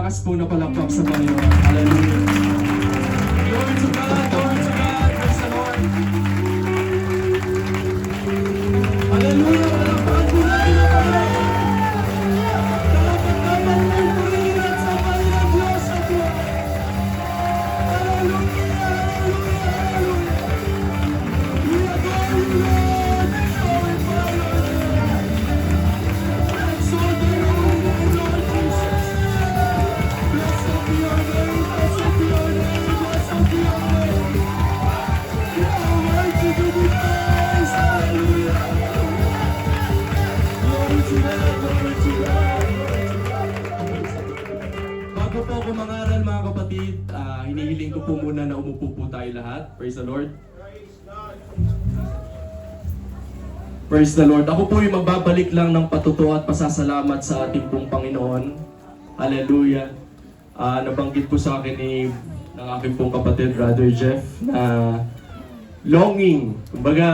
malakas po na palakpak sa Panginoon. Hallelujah. Glory to God, glory to God. Praise the Lord. Hallelujah. Palakpakan po natin ang Panginoon. Dapat may purihan sa Panginoon Diyos sa buhay. Hallelujah, hallelujah, hallelujah. We adore you, Lord. We glorify your name. We exalt your holy name, Lord Jesus. Blessed be your name, blessed be your name, blessed be your name. You are worthy to be praised. Hallelujah. Glory to God, glory to God. Bago po ako mangaral mga kapatid, hinihiling ko po muna na umupo po tayo lahat. Praise the Lord. Praise the Lord. Ako po yung magbabalik lang ng patutuo at pasasalamat sa ating pong Panginoon. Hallelujah. Nabanggit po sa akin ng aking pong kapatid, Brother Jeff, na longing. Kumbaga,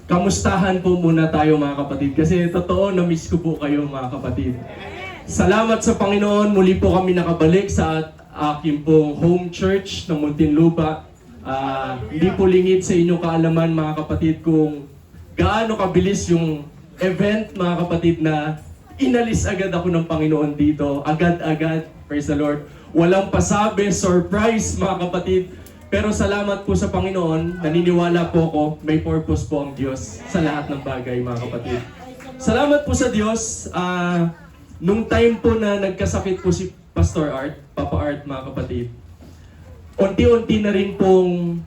kamustahan po muna tayo mga kapatid. Kasi totoo, na-miss ko po kayo mga kapatid. Salamat sa Panginoon. Muli po kami nakabalik sa aking pong home church ng Muntinlupa. Hindi po lingid sa inyong kaalaman mga kapatid kung gaano kabilis yung event mga kapatid na inalis agad ako ng Panginoon dito. Agad-agad. Praise the Lord. Walang pasabi, surprise mga kapatid. Pero salamat po sa Panginoon. Naniniwala po ako, may purpose po ang Diyos sa lahat ng bagay mga kapatid. Salamat po sa Diyos. Nung time po na nagkasakit po si Pastor Art, Papa Art mga kapatid, unti-unti na rin pong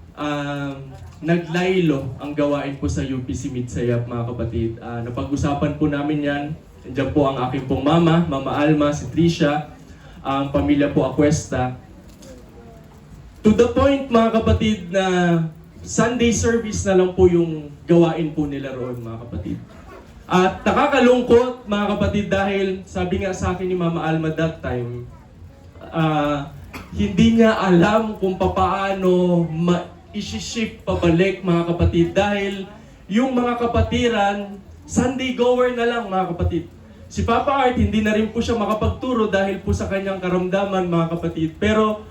naglaylo ang gawain po sa UPC Midsayap mga kapatid. Napag-usapan po namin yan. Diyan po ang aking pong mama, Mama Alma, si Tricia, ang pamilya po Aquesta. To the point mga kapatid na Sunday service na lang po yung gawain po nila roon mga kapatid. At nakakalungkot mga kapatid dahil sabi nga sa akin ni Mama Alma that time, hindi niya alam kung paano i-shift pabalik mga kapatid dahil yung mga kapatiran, Sunday goer na lang mga kapatid. Si Papa Art hindi na rin po siya makapagturo dahil po sa kanyang karamdaman mga kapatid. Pero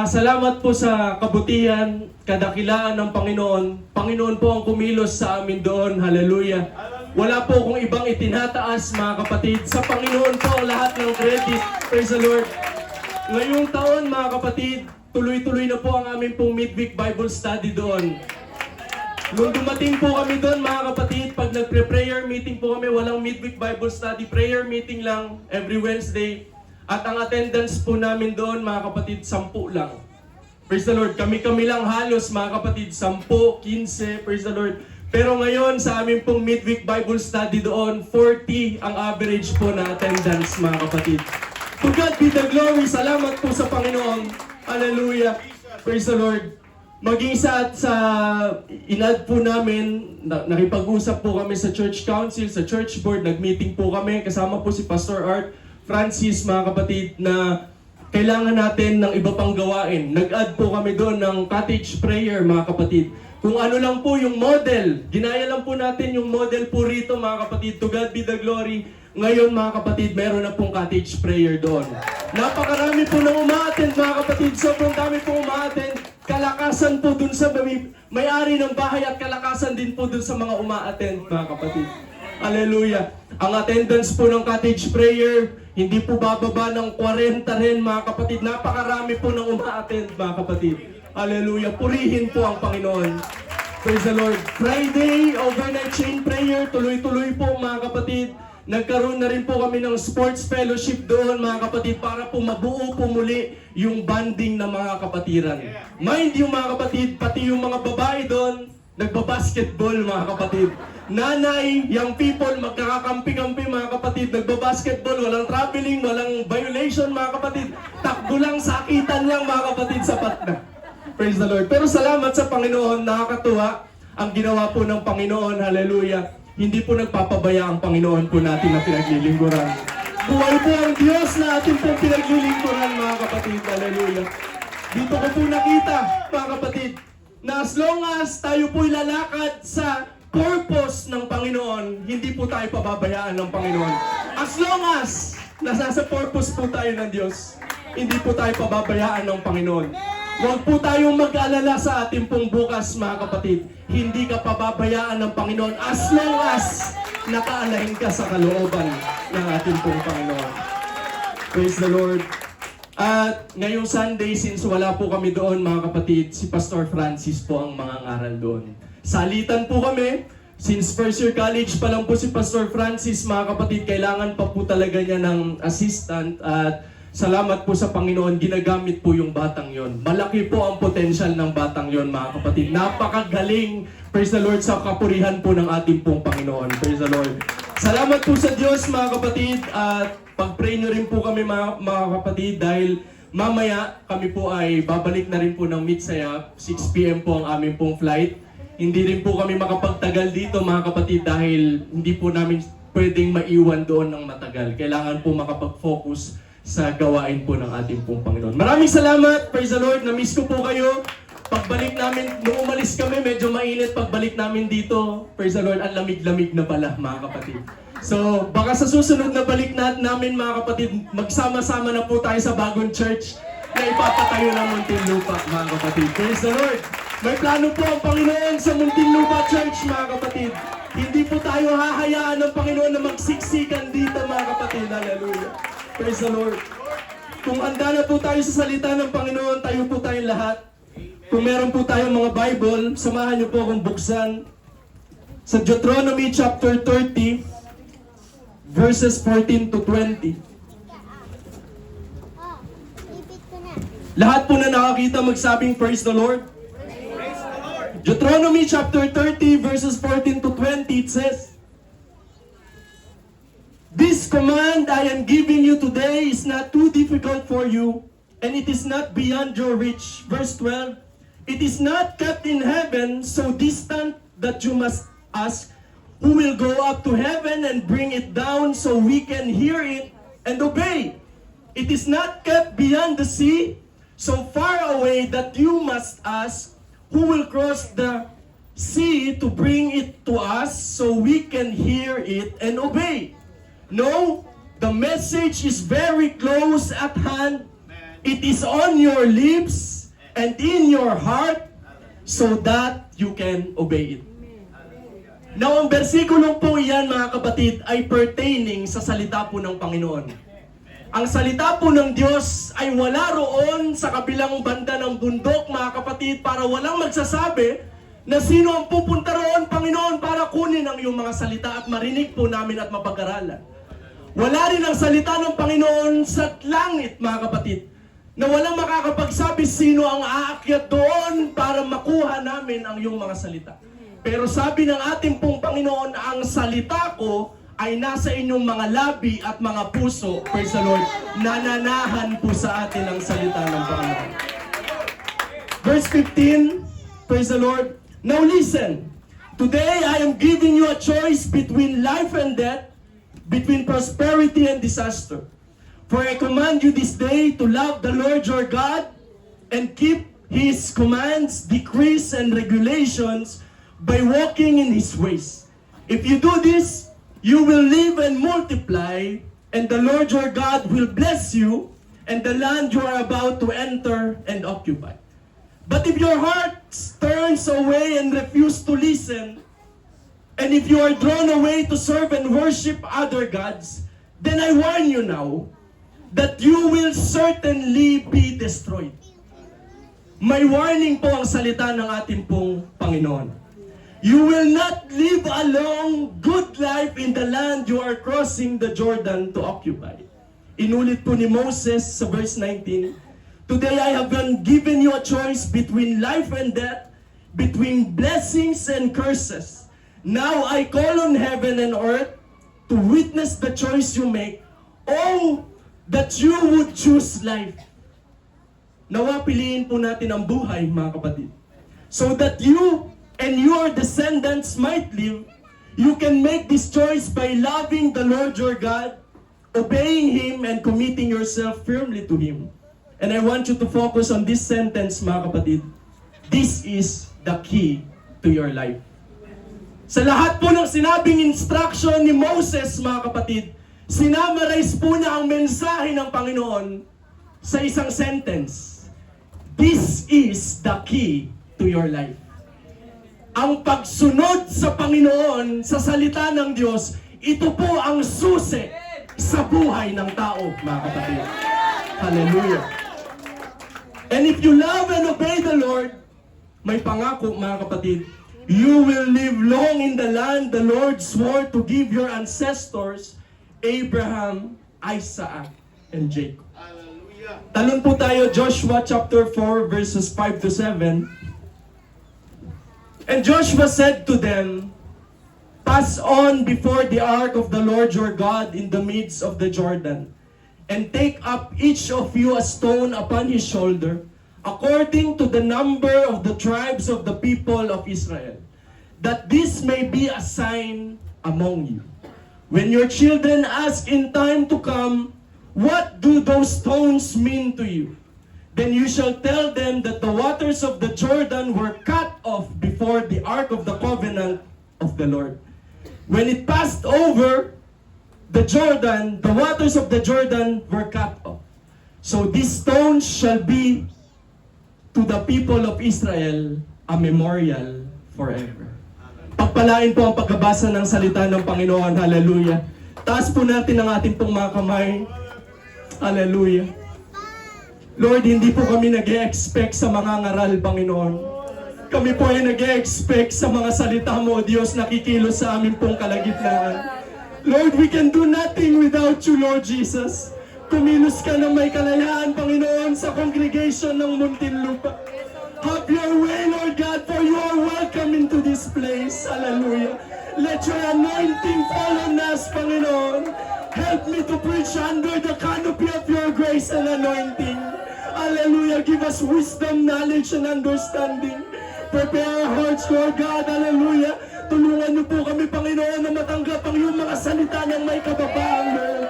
salamat po sa kabutihan, kadakilaan ng Panginoon. Panginoon po ang kumilos sa amin doon. Hallelujah. Wala po kung ibang itinataas mga kapatid. Sa Panginoon po ang lahat ng credit. Praise the Lord. Ngayong taon mga kapatid, tuloy-tuloy na po ang aming pong midweek Bible study doon. Nung dumating po kami doon mga kapatid, pag nagpre-prayer meeting po kami, walang midweek Bible study, prayer meeting lang every Wednesday. At ang attendance po namin doon mga kapatid, 10 lang. Praise the Lord. Kami-kami lang halos mga kapatid, 10, 15, praise the Lord. Pero ngayon sa aming pong midweek Bible study doon, 40 ang average po na attendance mga kapatid. To God be the glory. Salamat po sa Panginoon. Hallelujah. Praise the Lord. Maging sa inad po namin, nakipag-usap po kami sa church council, sa church board, nag-meeting po kami, kasama po si Pastor Art Francis, mga kapatid, na kailangan natin ng iba pang gawain. Nag-add po kami doon ng cottage prayer, mga kapatid. Kung ano lang po yung model, ginaya lang po natin yung model po rito, mga kapatid. To God be the glory. Ngayon mga kapatid, meron na pong cottage prayer doon. Napakarami po nang umaattend mga kapatid. Sobrang dami po umaattend. Kalakasan po dun sa may-ari ng bahay at kalakasan din po dun sa mga umaattend mga kapatid. Hallelujah. Ang attendance po ng cottage prayer, hindi po bababa ng 40 rin mga kapatid. Napakarami po nang umaattend mga kapatid. Hallelujah. Purihin po ang Panginoon. Praise the Lord. Friday, overnight chain prayer. Tuloy-tuloy po mga kapatid. Nagkaroon na rin po kami ng sports fellowship doon mga kapatid para po mabuo po muli yung banding ng mga kapatiran. Mind yung mga kapatid, pati yung mga babae doon, nagbabasketball mga kapatid. Nanay, young people, magkakakampi-kampi mga kapatid, nagbabasketball, walang traveling, walang violation mga kapatid. Takbo lang, sakitan lang mga kapatid, sapat na. Praise the Lord. Pero salamat sa Panginoon, nakakatuwa ang ginawa po ng Panginoon, hallelujah. Hindi po nagpapabaya ang Panginoon po natin na pinaglilingkuran. Buhay po ang Diyos na ating pong pinaglilingkuran mga kapatid. Hallelujah. Dito ko po nakita mga kapatid na as long as tayo po ilalakad sa purpose ng Panginoon, hindi po tayo pababayaan ng Panginoon. As long as nasa purpose po tayo ng Diyos. hindi po tayo pababayaan ng Panginoon. Huwag po tayong mag-alala sa ating pong bukas, mga kapatid. Hindi ka pababayaan ng Panginoon as long as nakaalahin ka sa kalooban ng ating pong Panginoon. Praise the Lord. At ngayong Sunday, since wala po kami doon, mga kapatid, si Pastor Francis po ang mangangaral doon. Salitan po kami. Since first year college pa lang po si Pastor Francis, mga kapatid, kailangan pa po talaga niya ng assistant. At salamat po sa Panginoon, ginagamit po yung batang yon. Malaki po ang potential ng batang yon, mga kapatid. Napakagaling, praise the Lord, sa kapurihan po ng ating pong Panginoon. Praise the Lord. Salamat po sa Diyos, mga kapatid. At pag-pray nyo rin po kami, mga kapatid, dahil mamaya kami po ay babalik na rin po ng Mitsaya. 6 p.m. po ang aming pong flight. Hindi rin po kami makapagtagal dito, mga kapatid, dahil hindi po namin pwedeng maiwan doon ng matagal. Kailangan po makapag-focus sa gawain po ng ating pong Panginoon. Maraming salamat, praise the Lord, na-miss ko po kayo. Pagbalik namin, nung umalis kami, medyo mainit. Pagbalik namin dito, praise the Lord, ang lamig-lamig na pala, mga kapatid. So, baka sa susunod na balik namin, mga kapatid, magsama-sama na po tayo sa bagong church na ipapatayo ng Muntinlupa, mga kapatid. Praise the Lord. May plano po ang Panginoon sa Muntinlupa Church, mga kapatid. Hindi po tayo hahayaan ng Panginoon na magsiksikan dito, mga kapatid. Hallelujah. Praise the Lord. Kung handa na po tayo sa salita ng Panginoon, tayo po tayong lahat. Kung meron po tayong mga Bible, samahan niyo po akong buksan sa Deuteronomy chapter 30, verses 14 to 20. Lahat po na nakakita magsabing praise the Lord. Deuteronomy chapter 30, verses 14 to 20, it says, "This command I am giving you today is not too difficult for you, and it is not beyond your reach." Verse 12, "It is not kept in heaven, so distant that you must ask, who will go up to heaven and bring it down so we can hear it and obey? It is not kept beyond the sea, so far away that you must ask, who will cross the sea to bring it to us so we can hear it and obey? No, the message is very close at hand. It is on your lips and in your heart so that you can obey it." Now, ang versikulong po iyan, mga kapatid, ay pertaining sa salita po ng Panginoon. Ang salita po ng Diyos ay wala roon sa kabilang banda ng bundok, mga kapatid, para walang magsasabi na sino ang pupunta roon, Panginoon, para kunin ang iyong mga salita at marinig po namin at mapag-aralan. Wala rin ang salita ng Panginoon sa langit, mga kapatid, na walang makakapagsabi sino ang aakyat doon para makuha namin ang iyong mga salita. Pero sabi ng ating pong Panginoon, ang salita ko ay nasa inyong mga labi at mga puso, praise the Lord, nananahan po sa atin ang salita ng Panginoon. Verse 15, praise the Lord. "Now listen, today I am giving you a choice between life and death, between prosperity and disaster. For I command you this day to love the Lord your God and keep His commands, decrees, and regulations by walking in His ways. If you do this, you will live and multiply, and the Lord your God will bless you and the land you are about to enter and occupy. But if your heart turns away and refuse to listen, and if you are drawn away to serve and worship other gods, then I warn you now that you will certainly be destroyed." May warning po ang salita ng ating pong Panginoon. You will not live a long, good life in the land you are crossing the Jordan to occupy. Inulit po ni Moses sa verse 19, "Today I have given you a choice between life and death, between blessings and curses. Now I call on heaven and earth to witness the choice you make. Oh, that you would choose life." Nawa piliin po natin ang buhay, mga kapatid, so that you and your descendants might live. You can make this choice by loving the Lord your God, obeying Him, and committing yourself firmly to Him. And I want you to focus on this sentence, mga kapatid. This is the key to your life. Sa lahat po ng sinabing instruction ni Moses, mga kapatid, sinamarize po niya ang mensahe ng Panginoon sa isang sentence. This is the key to your life. Ang pagsunod sa Panginoon, sa salita ng Diyos, ito po ang susi sa buhay ng tao, mga kapatid. Hallelujah. And if you love and obey the Lord, may pangako, mga kapatid, you will live long in the land the Lord swore to give your ancestors, Abraham, Isaac, and Jacob. Talon po tayo, Joshua chapter 4, verses 5 to 7. And Joshua said to them, pass on before the ark of the Lord your God in the midst of the Jordan, and take up each of you a stone upon his shoulder, according to the number of the tribes of the people of Israel, that this may be a sign among you. When your children ask in time to come, what do those stones mean to you? Then you shall tell them that the waters of the Jordan were cut off before the ark of the covenant of the Lord. When it passed over the Jordan, the waters of the Jordan were cut off. So these stones shall be to the people of Israel a memorial forever. Pagpalain po ang pagbabasa ng salita ng Panginoon. Hallelujah. Taas po natin ang ating pong mga kamay. Hallelujah. Lord, hindi po kami nag-e-expect sa mga ngaral, Panginoon. Kami po ay nag-e-expect sa mga salita mo, Diyos, nakikilos sa amin pong kalagitnaan. Lord, we can do nothing without you, Lord Jesus. Kumilos ka ng may kalayaan, Panginoon, sa congregation ng Muntinlupa. Have your way, Lord God, for you are welcome into this place. Hallelujah. Let your anointing fall on us, Panginoon. Help me to preach under the canopy of your grace and anointing. Hallelujah. Give us wisdom, knowledge, and understanding. Prepare our hearts, Lord God. Hallelujah. Tulungan niyo po kami, Panginoon, na matanggap ang iyong mga salita ng may kababaan, Lord.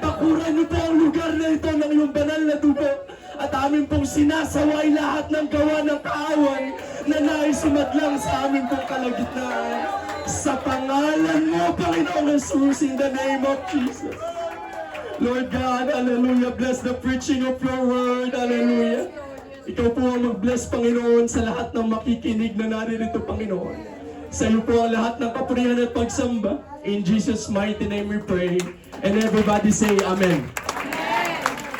Pakuran niyo po ang lugar na ito ng iyong banal na dugo. At amin pong sinasaway lahat ng gawa ng kaaway na nais sumadlang sa amin pong kalagitnaan. Sa pangalan mo, Panginoong Jesus, in the name of Jesus. Lord God, hallelujah, bless the preaching of your word, hallelujah. Ikaw po ang mag-bless, Panginoon, sa lahat ng makikinig na naririto, Panginoon. Sa iyo po ang lahat ng kapurihan at pagsamba. In Jesus' mighty name we pray. And everybody say Amen.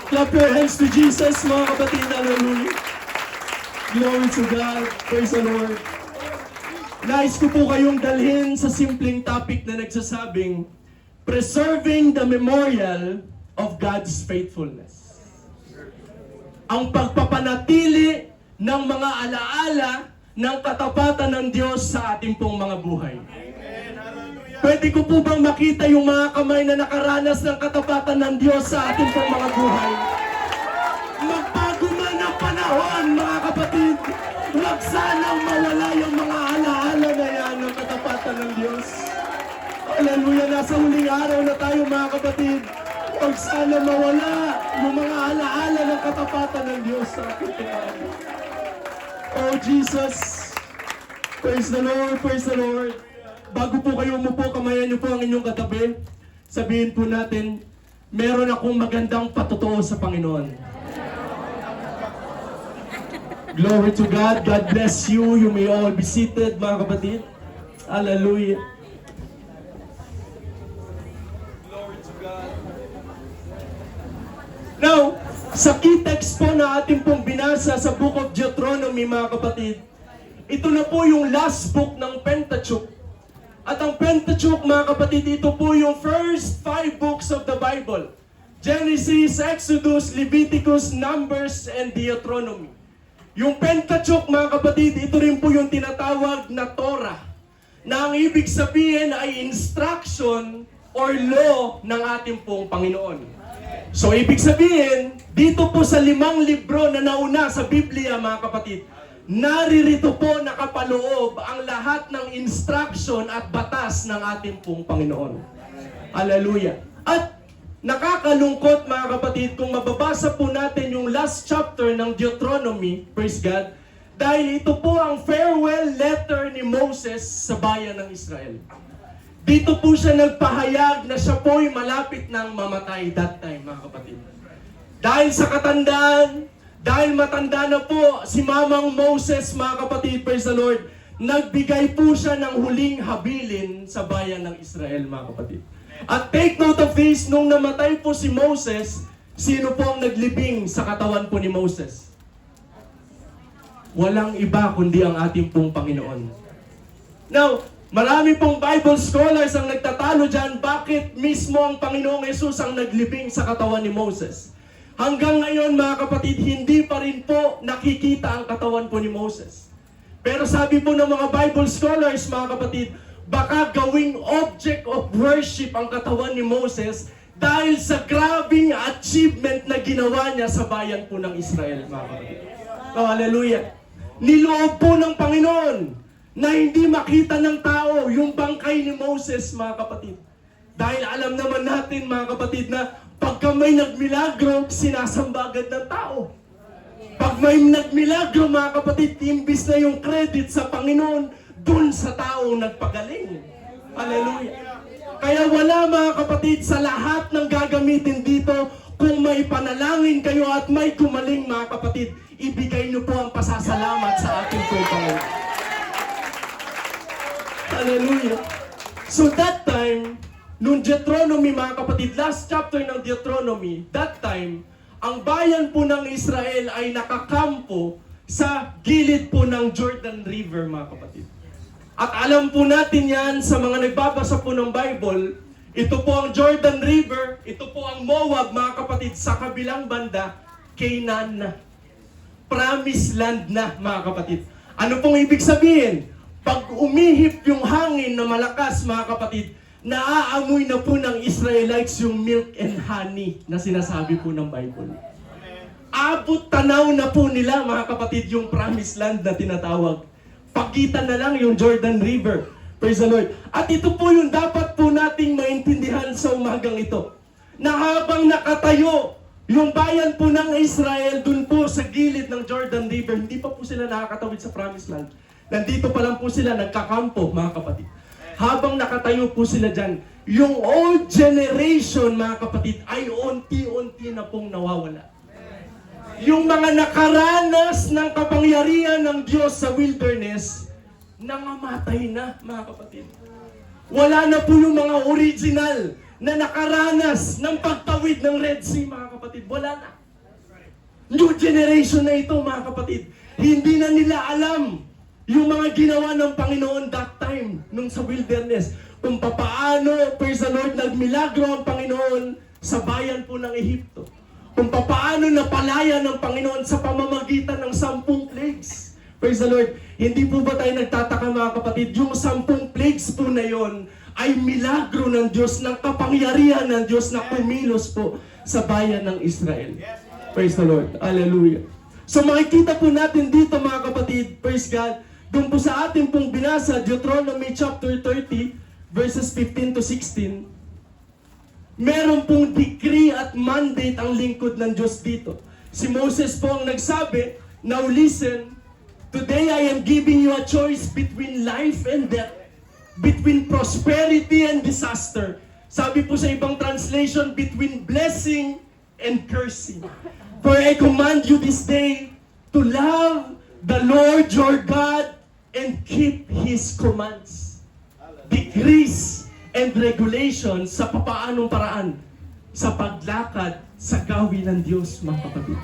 Clap your hands to Jesus, mga kapatid, hallelujah. Glory to God, praise the Lord. Nais ko po kayong dalhin sa simpleng topic na nagsasabing, preserving the memorial of God's faithfulness. Ang pagpapanatili ng mga alaala ng katapatan ng Diyos sa ating pong mga buhay. Pwede ko po bang makita yung mga kamay na nakaranas ng katapatan ng Diyos sa ating pong mga buhay? Magbago man ang panahon, mga kapatid, huwag sanang mawala yung mga alaala na yan ng katapatan ng Diyos. Hallelujah, nasa huling araw na tayo, mga kapatid. Huwag sana mawala yung mga alaala ng katapatan ng Diyos sa ating buhay. Oh Jesus, praise the Lord, praise the Lord. Bago po kayo umupo, kamayan niyo po ang inyong katabi. Sabihin po natin, meron akong magandang patotoo sa Panginoon. Glory to God. God bless you. You may all be seated, mga kapatid. Hallelujah. Glory to God. Now, sa key text po na ating pong binasa sa Book of Deuteronomy, mga kapatid, ito na po yung last book ng Pentateuch. At ang Pentateuch, mga kapatid, ito po yung first 5 books of the Bible. Genesis, Exodus, Leviticus, Numbers, and Deuteronomy. Yung Pentateuch, mga kapatid, ito rin po yung tinatawag na Torah, na ang ibig sabihin ay instruction or law ng ating pong Panginoon. So, ibig sabihin, dito po sa 5 libro na nauna sa Biblia, mga kapatid, naririto po nakapaloob ang lahat ng instruction at batas ng ating pong Panginoon. Hallelujah. At nakakalungkot, mga kapatid, kung mababasa po natin yung last chapter ng Deuteronomy, praise God, dahil ito po ang farewell letter ni Moses sa bayan ng Israel. Dito po siya nagpahayag na siya po'y malapit ng mamatay that time, mga kapatid. Dahil sa katandaan, dahil matanda na po si Mamang Moses, mga kapatid, praise the Lord, nagbigay po siya ng huling habilin sa bayan ng Israel, mga kapatid. At take note of this, nung namatay po si Moses, sino po ang naglibing sa katawan po ni Moses? Walang iba kundi ang ating pong Panginoon. Now, marami pong Bible scholars ang nagtatalo dyan, bakit mismo ang Panginoong Yesus ang naglibing sa katawan ni Moses? Hanggang ngayon, mga kapatid, hindi pa rin po nakikita ang katawan po ni Moses. Pero sabi po ng mga Bible scholars, mga kapatid, baka gawing object of worship ang katawan ni Moses dahil sa grabing achievement na ginawa niya sa bayan po ng Israel, mga kapatid. Oh, hallelujah! Niloob po ng Panginoon na hindi makita ng tao yung bangkay ni Moses, mga kapatid. Dahil alam naman natin, mga kapatid, na pagka may nagmilagro, sinasamba agad ng tao. Pag may nagmilagro, mga kapatid, imbis na yung credit sa Panginoon, dun sa taong nagpagaling. Hallelujah! Kaya wala, mga kapatid, sa lahat ng gagamitin dito, kung may panalangin kayo at may kumaling, mga kapatid, ibigay niyo po ang pasasalamat sa ating Panginoon. Hallelujah! So that time, nung Deuteronomy, mga kapatid, last chapter ng Deuteronomy, that time, ang bayan po ng Israel ay nakakampo sa gilid po ng Jordan River, mga kapatid. At alam po natin yan sa mga nagbabasa po ng Bible, ito po ang Jordan River, ito po ang Moab, mga kapatid, sa kabilang banda, Canaan na. Promised land na, mga kapatid. Ano pong ibig sabihin? Pag umihip yung hangin na malakas, mga kapatid, naaamoy na po ng Israelites yung milk and honey na sinasabi po ng Bible. Abot tanaw na po nila, mga kapatid, yung promised land na tinatawag. Pagitan na lang yung Jordan River. Praise the Lord. At ito po yung dapat po nating maintindihan sa umagang ito. Na habang nakatayo yung bayan po ng Israel dun po sa gilid ng Jordan River, hindi pa po sila nakakatawid sa promised land. Nandito pa lang po sila nagkakampo, mga kapatid. Habang nakatayo po sila dyan, yung old generation, mga kapatid, ay unti-unti na pong nawawala. Yung mga nakaranas ng kapangyarihan ng Diyos sa wilderness, nangamatay na, mga kapatid. Wala na po yung mga original na nakaranas ng pagtawid ng Red Sea, mga kapatid. Wala na. New generation na ito, mga kapatid. Hindi na nila alam yung mga ginawa ng Panginoon that time, nung sa wilderness. Kung papaano, praise the Lord, nagmilagro ang Panginoon sa bayan po ng Ehipto. Kung papaano napalaya ng Panginoon sa pamamagitan ng 10 plagues. Praise the Lord. Hindi po ba tayo nagtataka, mga kapatid, yung 10 plagues po na yon ay milagro ng Diyos, ng kapangyarihan ng Diyos na kumilos po sa bayan ng Israel. Praise the Lord. Hallelujah. So makikita po natin dito, mga kapatid, praise God, doon po sa ating pong binasa, Deuteronomy chapter 30, verses 15 to 16, meron pong decree at mandate ang lingkod ng Diyos dito. Si Moses po ang nagsabi, now listen, today I am giving you a choice between life and death, between prosperity and disaster. Sabi po sa ibang translation, between blessing and cursing. For I command you this day to love the Lord your God and keep His commands, decrees, and regulations sa papaanong paraan sa paglakad sa gawin ng Diyos, mga kapatid.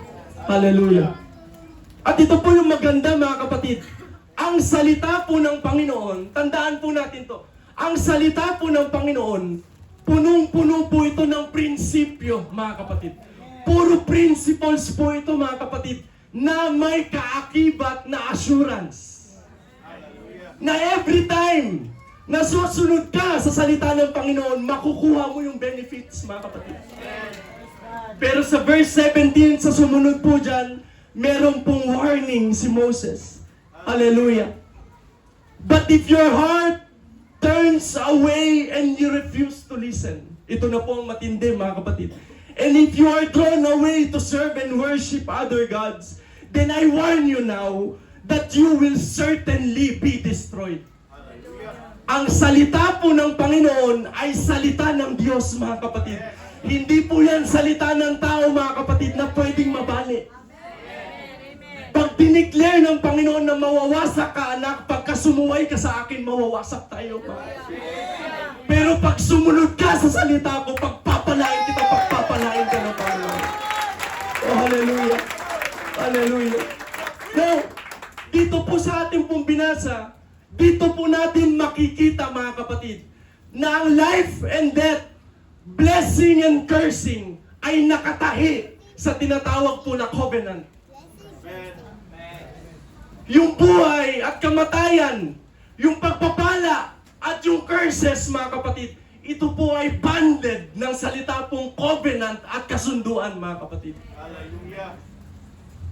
Hallelujah. At ito po yung maganda, mga kapatid. Ang salita po ng Panginoon, tandaan po natin to, ang salita po ng Panginoon, punong-puno po ito ng prinsipyo, mga kapatid. Puro principles po ito, mga kapatid, na may kaakibat na assurance. Na every time na susunod ka sa salita ng Panginoon, makukuha mo yung benefits, mga kapatid. Pero sa verse 17, sa sumunod po dyan, meron pong warning si Moses. Hallelujah. But if your heart turns away and you refuse to listen, ito na po ang matindi, mga kapatid. And if you are drawn away to serve and worship other gods, then I warn you now that you will certainly be destroyed. Ang salita po ng Panginoon ay salita ng Diyos, mga kapatid. Hindi po yan salita ng tao, mga kapatid, na pwedeng mabali. Pag dineclare ng Panginoon na mawawasak ka, anak, pagka sumuway ka sa akin, mawawasak tayo, mga kapatid. Pero pag sumunod ka sa salita ko, pagpapalain kita ng Panginoon. Oh, hallelujah. Hallelujah. Now, dito po sa ating pong binasa, dito po natin makikita, mga kapatid, na ang life and death, blessing and cursing ay nakatahi sa tinatawag po na covenant. Yung buhay at kamatayan, yung pagpapala at yung curses, mga kapatid, ito po ay banded ng salita pong covenant at kasunduan, mga kapatid. Hallelujah.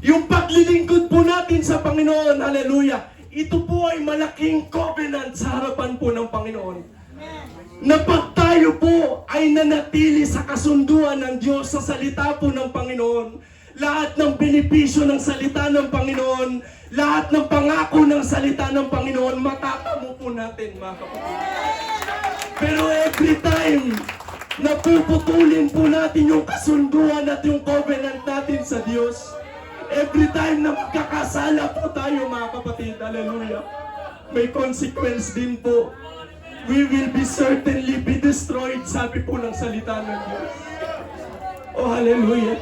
Yung paglilingkod po natin sa Panginoon, hallelujah, ito po ay malaking covenant sa harapan po ng Panginoon. Na pag tayo po ay nanatili sa kasunduan ng Diyos sa salita po ng Panginoon, lahat ng benepisyo ng salita ng Panginoon, lahat ng pangako ng salita ng Panginoon, matatamo po natin, mga kapatid. Pero every time na puputulin po natin yung kasunduan at yung covenant natin sa Diyos, every time na magkakasala po tayo, mga kapatid, hallelujah, may consequence din po. We will be certainly be destroyed, sabi po ng salita ng Diyos. Oh, hallelujah.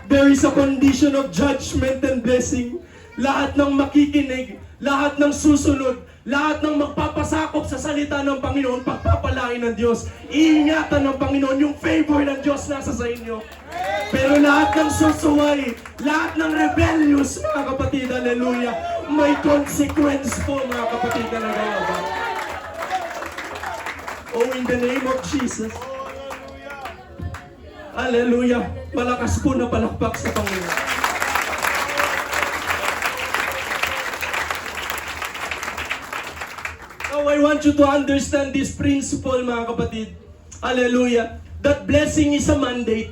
There is a condition of judgment and blessing. Lahat ng makikinig, lahat ng susunod, lahat ng magpapasakop sa salita ng Panginoon, pagpapalain ng Diyos, iingatan ng Panginoon, yung favor ng Diyos nasa sa inyo. Pero lahat ng susuway, lahat ng rebellious, mga kapatid, hallelujah, may consequence po, mga kapatid, na nagayabang. Oh, in the name of Jesus. Hallelujah. Malakas po na palakpak sa Panginoon. Now, I want you to understand this principle, mga kapatid. Hallelujah. That blessing is a mandate.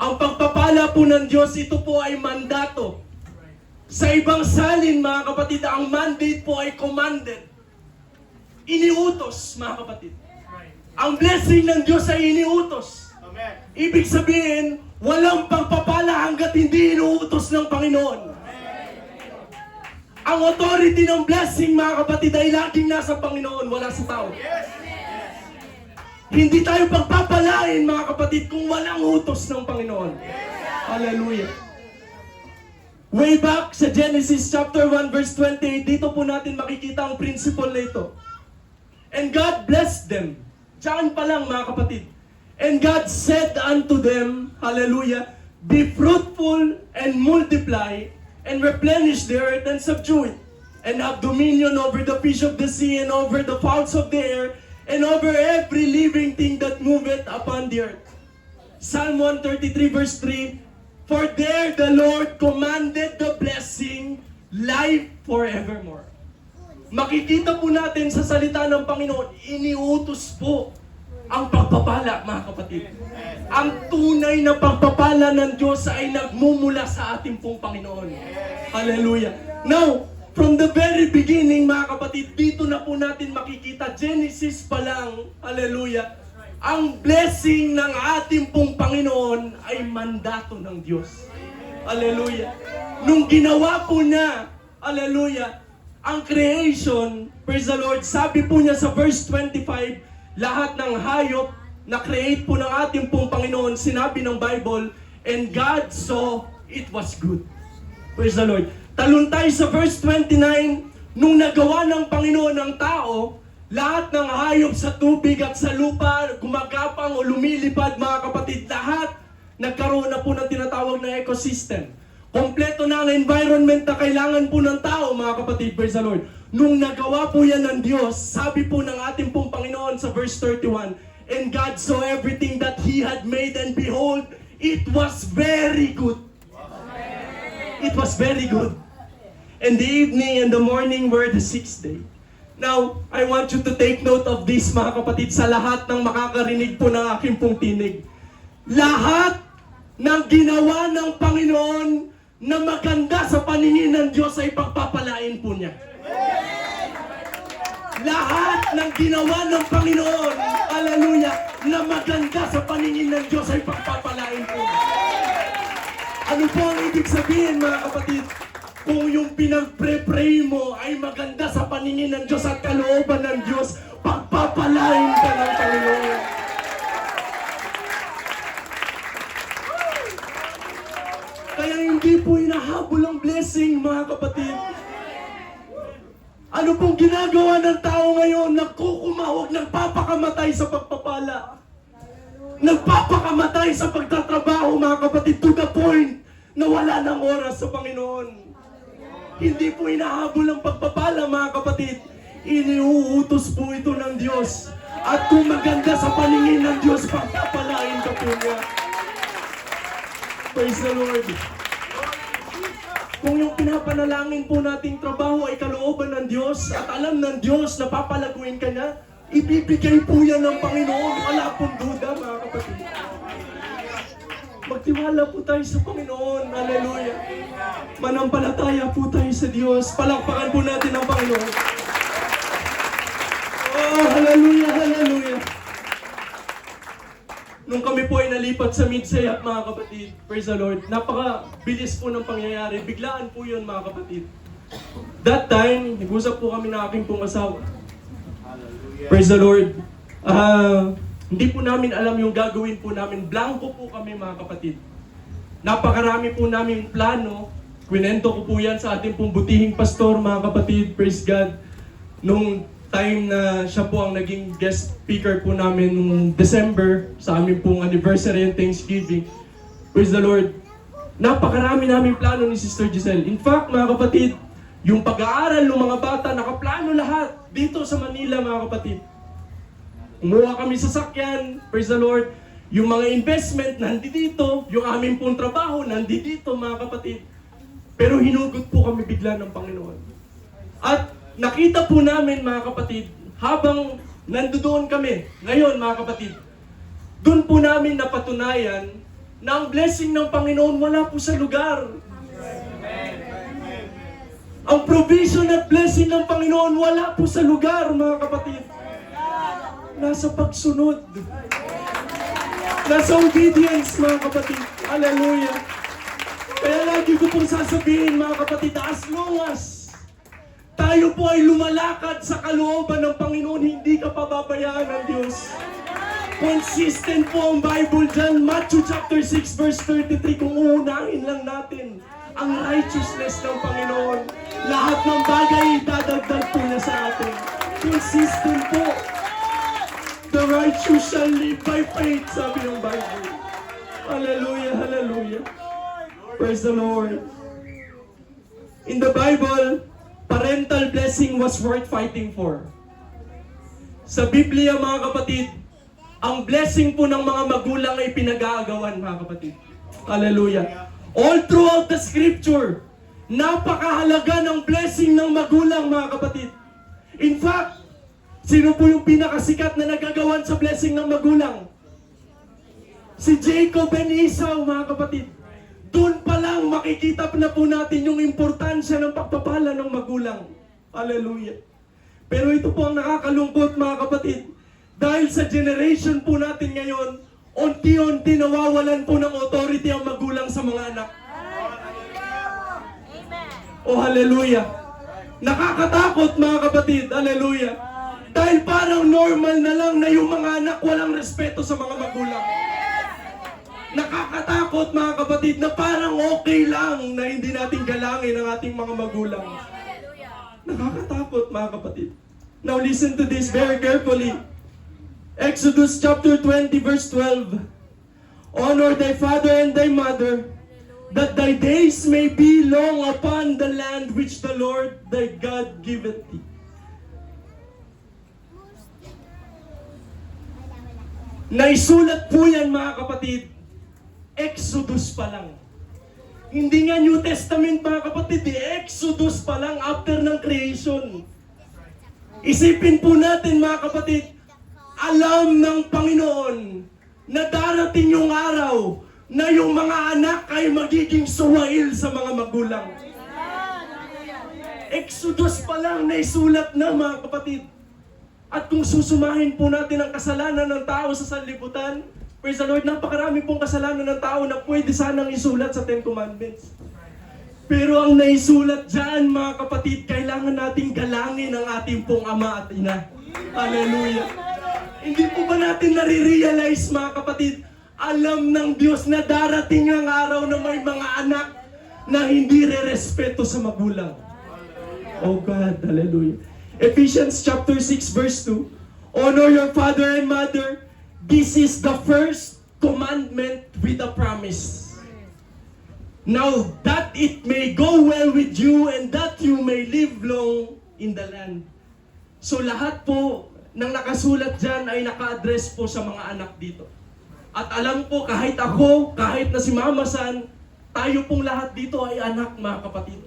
Ang pagpapala po ng Diyos, ito po ay mandato. Sa ibang salin, mga kapatid, ang mandate po ay commanded. Iniutos, mga kapatid. Ang blessing ng Diyos ay iniutos. Amen. Ibig sabihin, walang pagpapala hanggat hindi inuutos ng Panginoon. Ang authority ng blessing, mga kapatid, ay laging nasa Panginoon, wala sa tao. Hindi tayo pagpapalain, mga kapatid, kung walang utos ng Panginoon. Hallelujah. Way back sa Genesis chapter 1 verse 28, dito po natin makikita ang principle na ito. And God blessed them. Diyan pa lang, mga kapatid. And God said unto them, hallelujah, be fruitful and multiply and replenish the earth and subdue it, and have dominion over the fish of the sea and over the fowls of the air and over every living thing that moveth upon the earth. Psalm 133 verse 3, for there the Lord commanded the blessing, life forevermore. Makikita po natin sa salita ng Panginoon, iniutos po ang pagpapala, mga kapatid. Ang tunay na pagpapala ng Diyos ay nagmumula sa ating pong Panginoon. Hallelujah. Now, from the very beginning, mga kapatid, dito na po natin makikita, Genesis pa lang, hallelujah, ang blessing ng ating pong Panginoon ay mandato ng Diyos. Hallelujah. Nung ginawa po na, hallelujah, ang creation, praise the Lord, sabi po niya sa verse 25, lahat ng hayop na create po ng ating pong Panginoon, sinabi ng Bible, and God saw it was good. Praise the Lord. Talon tayo sa verse 29, nung nagawa ng Panginoon ng tao, lahat ng hayop sa tubig at sa lupa, gumagapang o lumilipad, mga kapatid, lahat nagkaroon na po ng tinatawag na ecosystem. Kompleto na ang environment na kailangan po ng tao, mga kapatid, praise the Lord. Nung nagawa po yan ng Diyos, sabi po ng ating pong Panginoon sa verse 31, and God saw everything that He had made, and behold, it was very good. It was very good. And the evening and the morning were the sixth day. Now, I want you to take note of this, mga kapatid, sa lahat ng makakarinig po ng aking pong tinig. Lahat ng ginawa ng Panginoon na maganda sa paningin ng Diyos ay pagpapalain po niya. Lahat ng ginawa ng Panginoon, hallelujah, na maganda sa paningin ng Diyos ay pagpapalain po. Ano po ang ibig sabihin, mga kapatid? Kung yung pinag-pray mo ay maganda sa paningin ng Diyos at kalooban ng Diyos, pagpapalain ka ng Panginoon. Kaya hindi po hinahabol ang blessing, mga kapatid. Ano pong ginagawa ng tao ngayon? Nagkukumawag, nagpapakamatay sa pagpapala. Nagpapakamatay sa pagtatrabaho, mga kapatid, to the point na wala ng oras sa Panginoon. Hindi po hinahabol ang pagpapala, mga kapatid. Iniuutos po ito ng Diyos. At kung maganda sa paningin ng Diyos, pagpapalain ka po niya. Praise the Lord. Kung yung pinapanalangin po nating trabaho ay kalooban ng Diyos at alam ng Diyos na papalaguin ka niya, ibibigay po yan ng Panginoon. Wala pong duda, mga kapatid. Magtiwala po tayo sa Panginoon. Hallelujah. Manampalataya po tayo sa Diyos. Palakpakan po natin ang Panginoon. Oh, hallelujah, hallelujah. Nung kami po ay nalipat sa Midsayap, mga kapatid, praise the Lord, napaka-bilis po ng pangyayari. Biglaan po yun, mga kapatid. That time, nag-usap po kami na aking pong asawa. Praise the Lord. Hindi po namin alam yung gagawin po namin. Blanco po kami, mga kapatid. Napakarami po namin plano. Kwinento ko po yan sa ating pong butihing pastor, mga kapatid. Praise God. Nung time na siya po ang naging guest speaker po namin nung December sa aming pong anniversary and Thanksgiving. Praise the Lord. Napakarami namin plano ni Sister Giselle. In fact, mga kapatid, yung pag-aaral ng mga bata, nakaplano lahat dito sa Manila, mga kapatid. Umuha kami sa sakyan, praise the Lord. Yung mga investment, nandito. Yung aming pong trabaho, nandito, mga kapatid. Pero hinugot po kami bigla ng Panginoon. At nakita po namin, mga kapatid, habang nandoon kami, ngayon, mga kapatid, doon po namin napatunayan na ang blessing ng Panginoon wala po sa lugar. Ang provision at blessing ng Panginoon wala po sa lugar, mga kapatid. Nasa pagsunod. Nasa obedience, mga kapatid. Hallelujah. Kaya lagi ko pong sasabihin, mga kapatid, as long as tayo po ay lumalakad sa kalooban ng Panginoon, hindi ka pababayaan ng Diyos. Consistent po ang Bible dyan. Matthew chapter 6 verse 33. Kung uunahin lang natin ang righteousness ng Panginoon, lahat ng bagay dadagdag po niya sa atin. Consistent po. The righteous shall live by faith, sabi ng Bible. Hallelujah, hallelujah. Praise the Lord. In the Bible, parental blessing was worth fighting for. Sa Biblia, mga kapatid, ang blessing po ng mga magulang ay pinag-aagawan, mga kapatid. Hallelujah. All throughout the scripture, napakahalaga ng blessing ng magulang, mga kapatid. In fact, sino po yung pinakasikat na nagagawan sa blessing ng magulang? Si Jacob and Esau, mga kapatid. Doon pa lang makikita na po natin yung importansya ng pagpapala ng magulang. Hallelujah. Pero ito po ang nakakalungkot, mga kapatid. Dahil sa generation po natin ngayon, unti-unti nawawalan po ng authority ang magulang sa mga anak. Oh, hallelujah. Nakakatakot, mga kapatid. Hallelujah. Dahil parang normal na lang na yung mga anak walang respeto sa mga magulang. Nakakatakot, mga kapatid, na parang okay lang na hindi natin galangin ang ating mga magulang. Nakakatakot, mga kapatid. Now listen to this very carefully. Exodus chapter 20 verse 12. Honor thy father and thy mother, that thy days may be long upon the land which the Lord thy God giveth thee. Naisulat po yan, mga kapatid. Exodus pa lang. Hindi nga New Testament, mga kapatid. Exodus pa lang after ng creation. Isipin po natin, mga kapatid, alam ng Panginoon na darating yung araw na yung mga anak ay magiging suwail sa mga magulang. Exodus pa lang naisulat na, mga kapatid. At kung susumahin po natin ang kasalanan ng tao sa sanlibutan, praise the Lord, napakarami pong kasalanan ng tao na pwede sanang isulat sa Ten Commandments. Pero ang naisulat dyan, mga kapatid, kailangan nating galangin ang ating pong ama at ina. Hallelujah. Hindi po ba natin nare-realize, mga kapatid, alam ng Diyos na darating ang araw na may mga anak na hindi re-respeto sa magulang. Oh God, hallelujah. Ephesians chapter 6 verse 2, honor your father and mother. This is the first commandment with a promise. Now that it may go well with you and that you may live long in the land. So lahat po ng nakasulat dyan ay naka-address po sa mga anak dito. At alam po, kahit ako, kahit na si Mama San, tayo pong lahat dito ay anak, mga kapatid.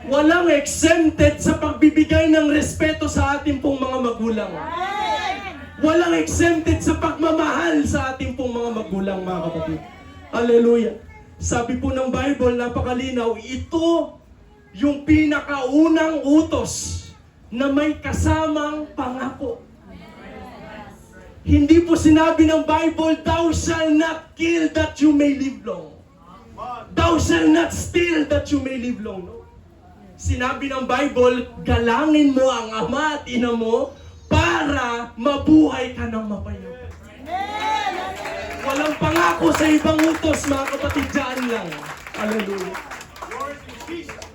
Walang exempted sa pagbibigay ng respeto sa ating pong mga magulang. Walang exempted sa pagmamahal sa ating pong mga magulang, mga kapatid. Hallelujah. Sabi po ng Bible, napakalinaw, ito yung pinakaunang utos na may kasamang pangako. Hindi po sinabi ng Bible, thou shall not kill that you may live long. Thou shall not steal that you may live long. No? Sinabi ng Bible, galangin mo ang ama at ina mo para mabuhay ka ng mapayapa. Walang pangako sa ibang utos, mga kapatid, dyan lang. Hallelujah.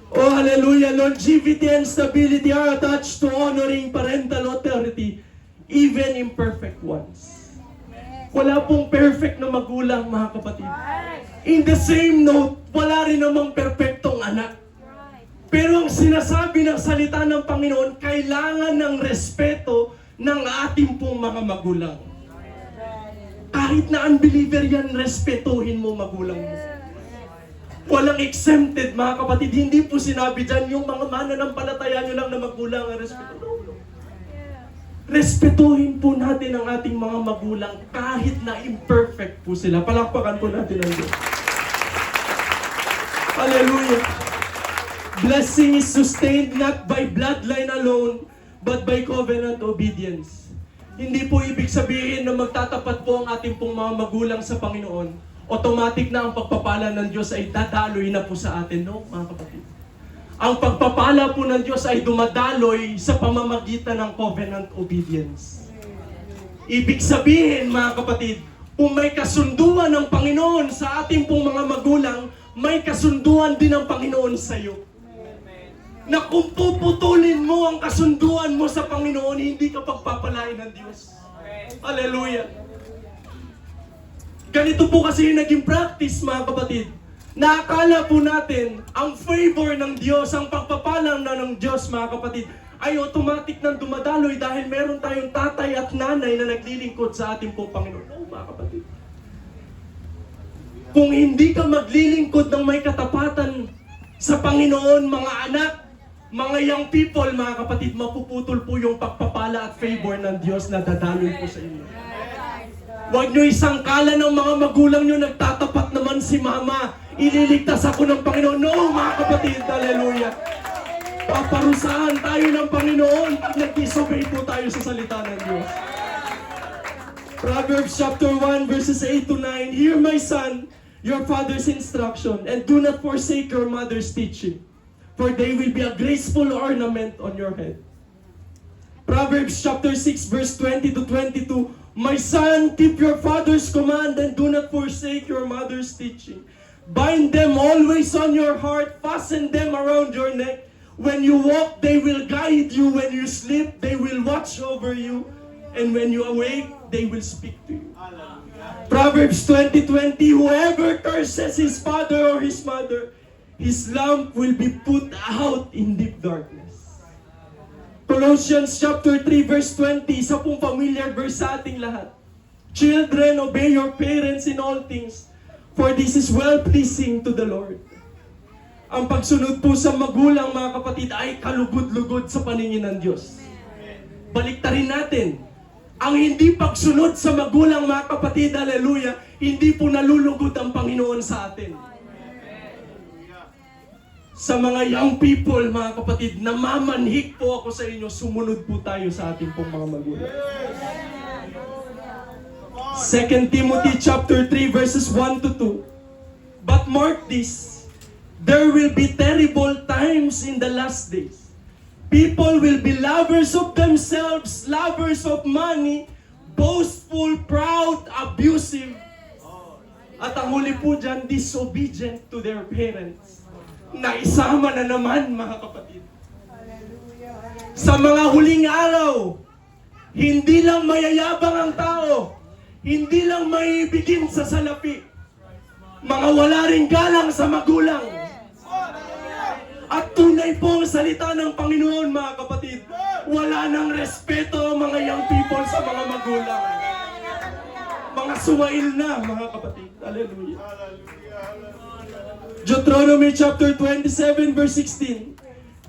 Oh, hallelujah. Longevity and stability are attached to honoring parental authority, even imperfect ones. Wala pong perfect na magulang, mga kapatid. In the same note, wala rin namang perfectong anak. Pero ang sinasabi ng salita ng Panginoon, kailangan ng respeto ng ating pong mga magulang. Kahit na unbeliever yan, respetuhin mo magulang mo. Walang exempted, mga kapatid. Hindi po sinabi dyan yung mga mananampalataya nyo lang na magulang ang respeto. No. Respetuhin po natin ang ating mga magulang kahit na imperfect po sila. Palakpakan po natin ang Diyos. Hallelujah. Blessing is sustained not by bloodline alone, but by covenant obedience. Hindi po ibig sabihin na magtatapat po ang ating pong mga magulang sa Panginoon. Automatic na ang pagpapala ng Diyos ay dadaloy na po sa atin. No, mga kapatid? Ang pagpapala po ng Diyos ay dumadaloy sa pamamagitan ng covenant obedience. Ibig sabihin, mga kapatid, kung may kasunduan ng Panginoon sa ating pong mga magulang, may kasunduan din ng Panginoon sa iyo. Na kung puputulin mo ang kasunduan mo sa Panginoon, hindi ka pagpapalain ng Diyos. Hallelujah. Ganito po kasi yung naging practice, mga kapatid. Naakala po natin, ang favor ng Diyos, ang pagpapalang na ng Diyos, mga kapatid, ay automatic nang dumadaloy dahil meron tayong tatay at nanay na naglilingkod sa ating pong Panginoon. Oo, mga kapatid. Kung hindi ka maglilingkod ng may katapatan sa Panginoon, mga anak, mga young people, mga kapatid, mapuputol po yung pagpapala at favor ng Diyos na dadaloy po sa inyo. Huwag nyo isangkala ng mga magulang nyo, nagtatapat naman si Mama, ililigtas ako ng Panginoon. No, mga kapatid, hallelujah. Paparusahan tayo ng Panginoon pag nag-disobey po tayo sa salita ng Diyos. Proverbs chapter 1 verses 8 to 9, hear my son, your father's instruction, and do not forsake your mother's teaching, for they will be a graceful ornament on your head. Proverbs chapter 6 verse 20 to 22, my son, keep your father's command and do not forsake your mother's teaching. Bind them always on your heart, fasten them around your neck. When you walk, they will guide you. When you sleep, they will watch over you. And when you awake, they will speak to you. Proverbs 20:20, whoever curses his father or his mother, his lamp will be put out in deep darkness. Colossians chapter 3 verse 20, isa pong familiar verse sa ating lahat. Children, obey your parents in all things, for this is well-pleasing to the Lord. Ang pagsunod po sa magulang, mga kapatid, ay kalugod-lugod sa paningin ng Diyos. Baliktarin natin. Ang hindi pagsunod sa magulang, mga kapatid, hallelujah, hindi po nalulugod ang Panginoon sa atin. Sa mga young people, mga kapatid, namamanhik po ako sa inyo, sumunod po tayo sa ating pong mga magulang. 2 Timothy chapter 3 verses 1 to 2. But mark this, there will be terrible times in the last days. People will be lovers of themselves, lovers of money, boastful, proud, abusive. At ang huli po dyan, disobedient to their parents. Naisama na naman, mga kapatid. Sa mga huling araw, hindi lang mayayabang ang tao, hindi lang maibigin sa salapi, mga wala ring galang sa magulang. At tunay po ang salita ng Panginoon, mga kapatid, wala nang respeto ang mga young people sa mga magulang. Mga suwail na, mga kapatid. Hallelujah. Deuteronomy chapter 27 verse 16.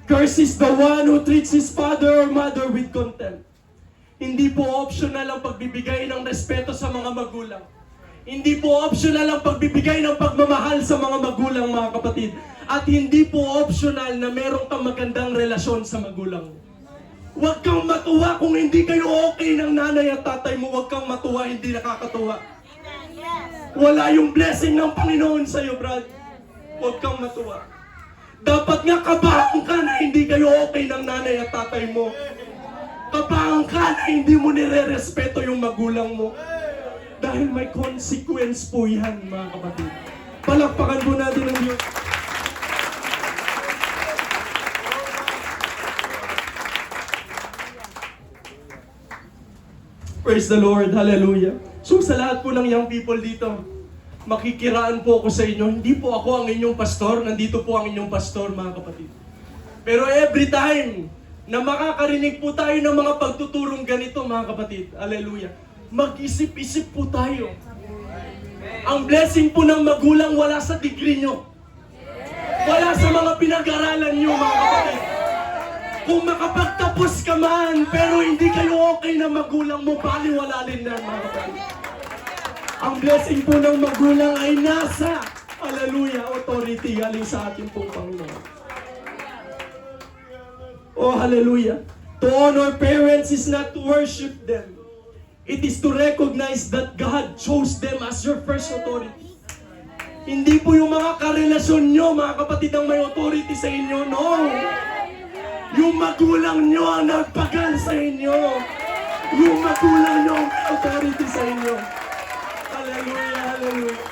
Cursed is the one who treats his father or mother with contempt. Hindi po optional ang pagbibigay ng respeto sa mga magulang. Hindi po optional ang pagbibigay ng pagmamahal sa mga magulang, mga kapatid. At hindi po optional na meron kang magandang relasyon sa magulang mo. Huwag kang matuwa kung hindi kayo okay ng nanay at tatay mo. Huwag kang matuwa, hindi nakakatuwa. Wala yung blessing ng Panginoon sa iyo, brad. Huwag kang matuwa. Dapat nga kabahan ka na hindi kayo okay ng nanay at tatay mo. Kabahan ka na hindi mo nire-respeto yung magulang mo. Dahil may consequence po yan, mga kapatid. Palakpakan po natin ang Diyos. Praise the Lord. Hallelujah. So sa lahat po ng young people dito, makikiraan po ako sa inyo. Hindi po ako ang inyong pastor. Nandito po ang inyong pastor, mga kapatid. Pero every time na makakarinig po tayo ng mga pagtuturong ganito, mga kapatid, hallelujah, mag-isip-isip po tayo. Ang blessing po ng magulang wala sa degree nyo. Wala sa mga pinag-aralan nyo, mga kapatid. Kung makapagtapos ka man, pero hindi kayo okay na magulang mo, baliwala rin na, mga kapatid. Ang blessing po ng magulang ay nasa, hallelujah, authority galing sa ating pong Panginoon. Oh, hallelujah. To honor parents is not to worship them. It is to recognize that God chose them as your first authority. Hindi po yung mga karelasyon nyo, mga kapatid, ang may authority sa inyo. No! Yung magulang nyo ang nagpagal sa inyo. Yung magulang nyo ang may authority sa inyo. Hallelujah, hallelujah.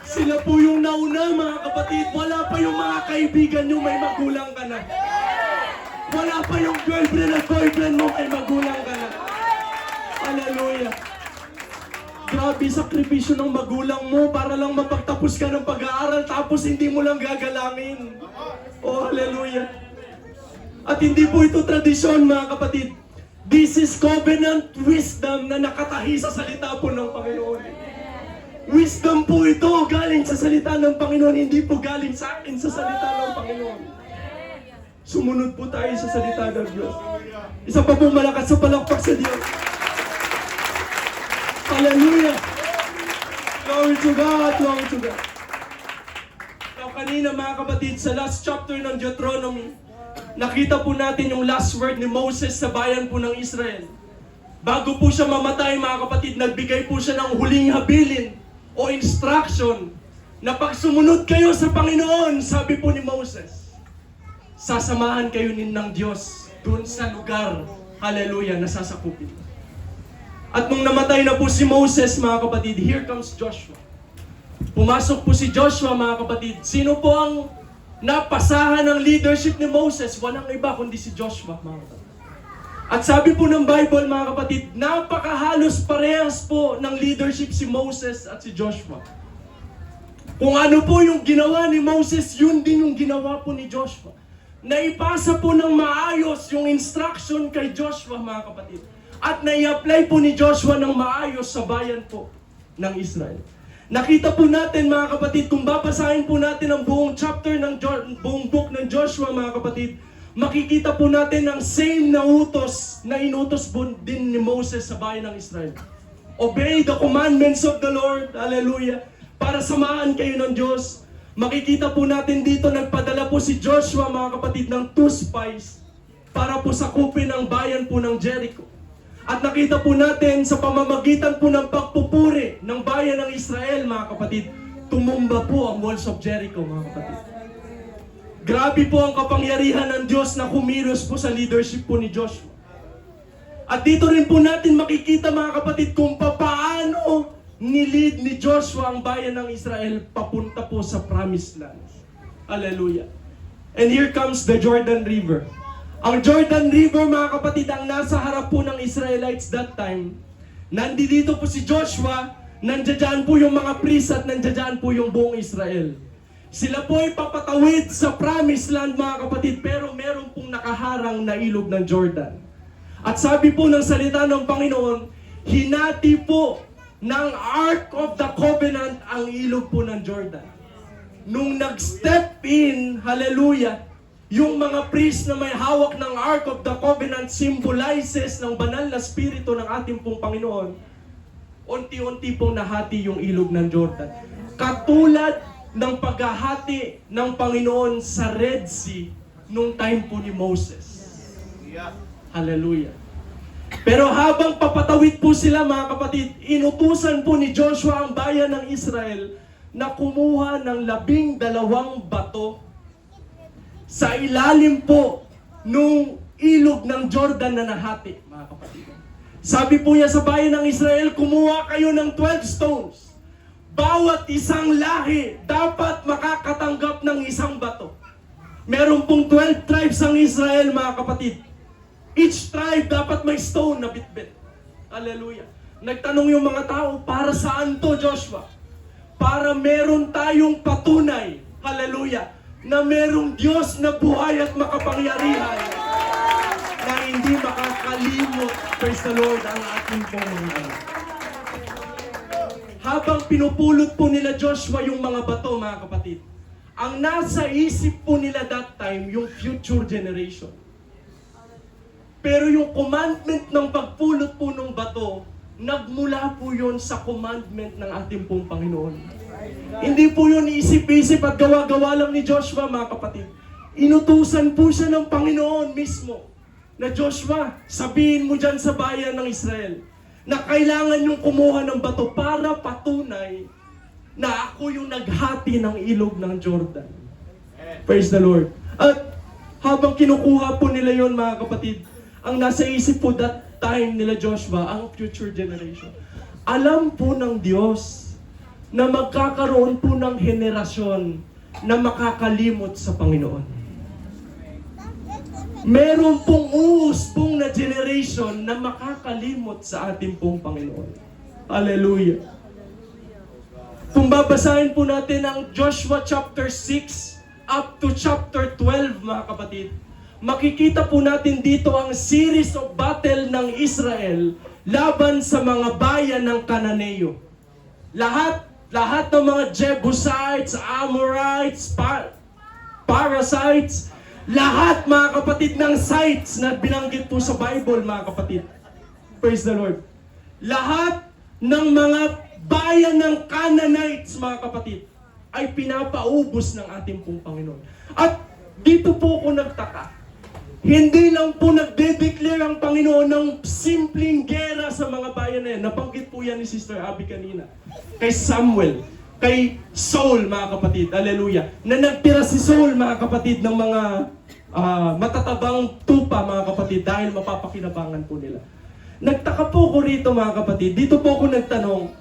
Sila po yung nauna, mga kapatid. Wala pa yung mga kaibigan nyo, may magulang ka na. Wala pa yung girlfriend at boyfriend mo, may magulang ka na. Hallelujah. Grabe sakripisyo ng magulang mo para lang mapagtapos ka ng pag-aaral tapos hindi mo lang gagalangin. Oh, hallelujah. At hindi po ito tradisyon, mga kapatid. This is covenant wisdom na nakatahi sa salita po ng Panginoon. Wisdom po ito galing sa salita ng Panginoon, hindi po galing sa akin sa salita ng Panginoon. Sumunod po tayo sa salita ng Diyos. Isa pa pong malakas sa palakpak sa Diyos. Hallelujah! Glory to God! Glory to God! Now, kanina, mga kapatid, sa last chapter ng Deuteronomy, nakita po natin yung last word ni Moses sa bayan po ng Israel. Bago po siya mamatay, mga kapatid, nagbigay po siya ng huling habilin o instruction na pag sumunod kayo sa Panginoon, sabi po ni Moses, sasamahan kayo ng Diyos dun sa lugar, hallelujah, na sasakupin. At nung namatay na po si Moses, mga kapatid, here comes Joshua. Pumasok po si Joshua, mga kapatid. Sino po ang napasahan ng leadership ni Moses? Walang iba kundi si Joshua, mga kapatid. At sabi po ng Bible, mga kapatid, napakahalos parehas po ng leadership si Moses at si Joshua. Kung ano po yung ginawa ni Moses, yun din yung ginawa po ni Joshua. Naipasa po ng maayos yung instruction kay Joshua, mga kapatid. At nai-apply po ni Joshua ng maayos sa bayan po ng Israel. Nakita po natin, mga kapatid, kung babasahin po natin ang buong chapter ng buong book ng Joshua, mga kapatid, makikita po natin ang same na utos na inutos po din ni Moses sa bayan ng Israel. Obey the commandments of the Lord, hallelujah, para samahan kayo ng Diyos, Makikita po natin dito, nagpadala po si Joshua, mga kapatid, ng 2 spies para po sakupin ang bayan po ng Jericho. At nakita po natin sa pamamagitan po ng pagpupuri ng bayan ng Israel, mga kapatid, tumumba po ang walls of Jericho, mga kapatid. Grabe po ang kapangyarihan ng Diyos na kumilos po sa leadership po ni Joshua. At dito rin po natin makikita, mga kapatid, kung paano nilid ni Joshua ang bayan ng Israel papunta po sa Promised Land. Hallelujah. And here comes the Jordan River. Ang Jordan River, mga kapatid, ang nasa harap po ng Israelites that time. Nandito po si Joshua, nandiyan po yung mga priest at nandiyan po yung buong Israel. Sila po ay papatawid sa Promised Land, mga kapatid, pero meron pong nakaharang na ilog ng Jordan. At sabi po ng salita ng Panginoon, hinati po ng Ark of the Covenant ang ilog po ng Jordan. Nung nag-step in, hallelujah, yung mga priest na may hawak ng Ark of the Covenant symbolizes ng banal na spirito ng ating pong Panginoon, unti-unti pong nahati yung ilog ng Jordan. Katulad ng paghahati ng Panginoon sa Red Sea nung time po ni Moses. Hallelujah. Pero habang papatawid po sila, mga kapatid, inutusan po ni Joshua ang bayan ng Israel na kumuha ng 12 bato sa ilalim po nung ilog ng Jordan na nahati, mga kapatid. Sabi po niya sa bayan ng Israel, kumuha kayo ng 12 stones. Bawat isang lahi dapat makakatanggap ng isang bato. Meron pong 12 tribes ang Israel, mga kapatid. Each tribe dapat may stone na bitbit. Hallelujah. Nagtanong yung mga tao, para saan to, Joshua? Para meron tayong patunay, hallelujah, na merong Diyos na buhay at makapangyarihan na hindi makakalimot, praise the Lord, ang ating pong mga anak. Habang pinupulot po nila Joshua yung mga bato, mga kapatid, ang nasa isip po nila that time, yung future generation. Pero yung commandment ng pagpulot po ng bato, nagmula po yun sa commandment ng ating pong Panginoon. Hindi po yun isip-isip at gawa-gawa lang ni Joshua, mga kapatid. Inutusan po siya ng Panginoon mismo na Joshua, sabihin mo dyan sa bayan ng Israel na kailangan yung kumuha ng bato para patunay na ako yung naghati ng ilog ng Jordan. Praise the Lord. At habang kinukuha po nila yon, mga kapatid, ang nasa isip po that time nila Joshua, ang future generation. Alam po ng Diyos na magkakaroon po ng henerasyon na makakalimot sa Panginoon. Meron pong uuspong na generation na makakalimot sa ating pong Panginoon. Hallelujah. Kung babasahin po natin ang Joshua chapter 6 up to chapter 12, mga kapatid, makikita po natin dito ang series of battle ng Israel laban sa mga bayan ng Cananeo. Lahat ng mga Jebusites, Amorites, Parasites, lahat, mga kapatid, ng sites na binanggit po sa Bible, mga kapatid. Praise the Lord. Lahat ng mga bayan ng Canaanites, mga kapatid, ay pinapaubos ng ating pong Panginoon. At dito po ako nagtaka. Hindi lang po nagde-declare ang Panginoon ng simpleng gera sa mga bayan na yan. Nabanggit po yan ni Sister Abby kanina. Kay Samuel, kay Saul, mga kapatid, hallelujah, na nagtira si Saul, mga kapatid, ng mga matatabang tupa, mga kapatid, dahil mapapakinabangan po nila. Nagtaka po ko rito, mga kapatid, dito po ako nagtanong,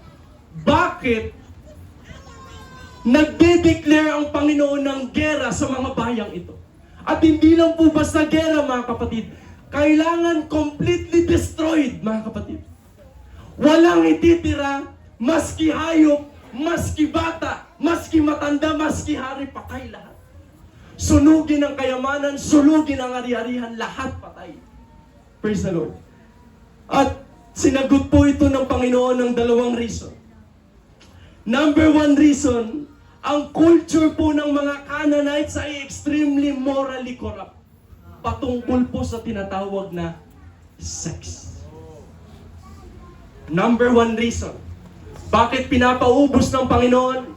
bakit nagde-declare ang Panginoon ng gera sa mga bayang ito? At hindi lang po basta gera, mga kapatid. Kailangan completely destroyed, mga kapatid. Walang ititira, maski hayop, maski bata, maski matanda, maski hari, patay lahat. Sunugin ang kayamanan, sunugin ang ari-arihan, lahat patay. Praise the Lord. At sinagot po ito ng Panginoon ng 2 reason. Number 1 reason, ang culture po ng mga Canaanites ay extremely morally corrupt. Patungkol po sa tinatawag na sex. Number 1 reason. Bakit pinapaubos ng Panginoon?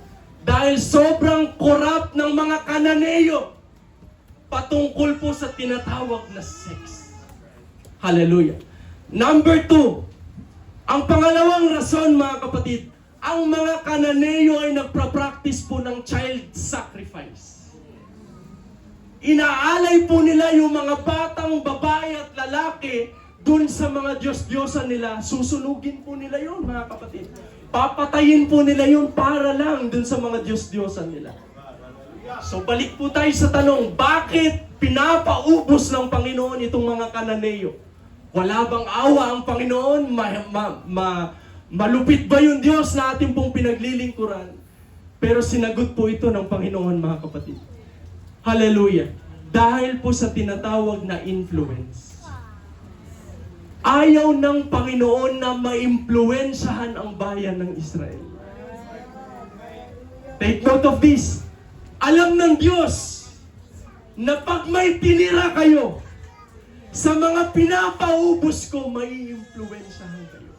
Dahil sobrang corrupt ng mga Kananeo patungkol po sa tinatawag na sex. Hallelujah. Number 2, ang pangalawang rason mga kapatid, ang mga Kananeo ay nagpa-practice po ng child sacrifice. Inaalay po nila yung mga batang babae at lalaki dun sa mga Diyos-Diyosan nila. Susunugin po nila yun mga kapatid. Papatayin po nila yun para lang dun sa mga Diyos-Diyosan nila. So balik po tayo sa tanong, bakit pinapaubos ng Panginoon itong mga Kananeo? Wala bang awa ang Panginoon? Malupit ba yung Diyos na ating pong pinaglilingkuran? Pero sinagot po ito ng Panginoon mga kapatid. Hallelujah. Dahil po sa tinatawag na influence. Ayaw ng Panginoon na maimpluwensyahan ang bayan ng Israel. Take note of this. Alam ng Diyos na pag may tinira kayo, sa mga pinapaubos ko, may impluwensyahan kayo.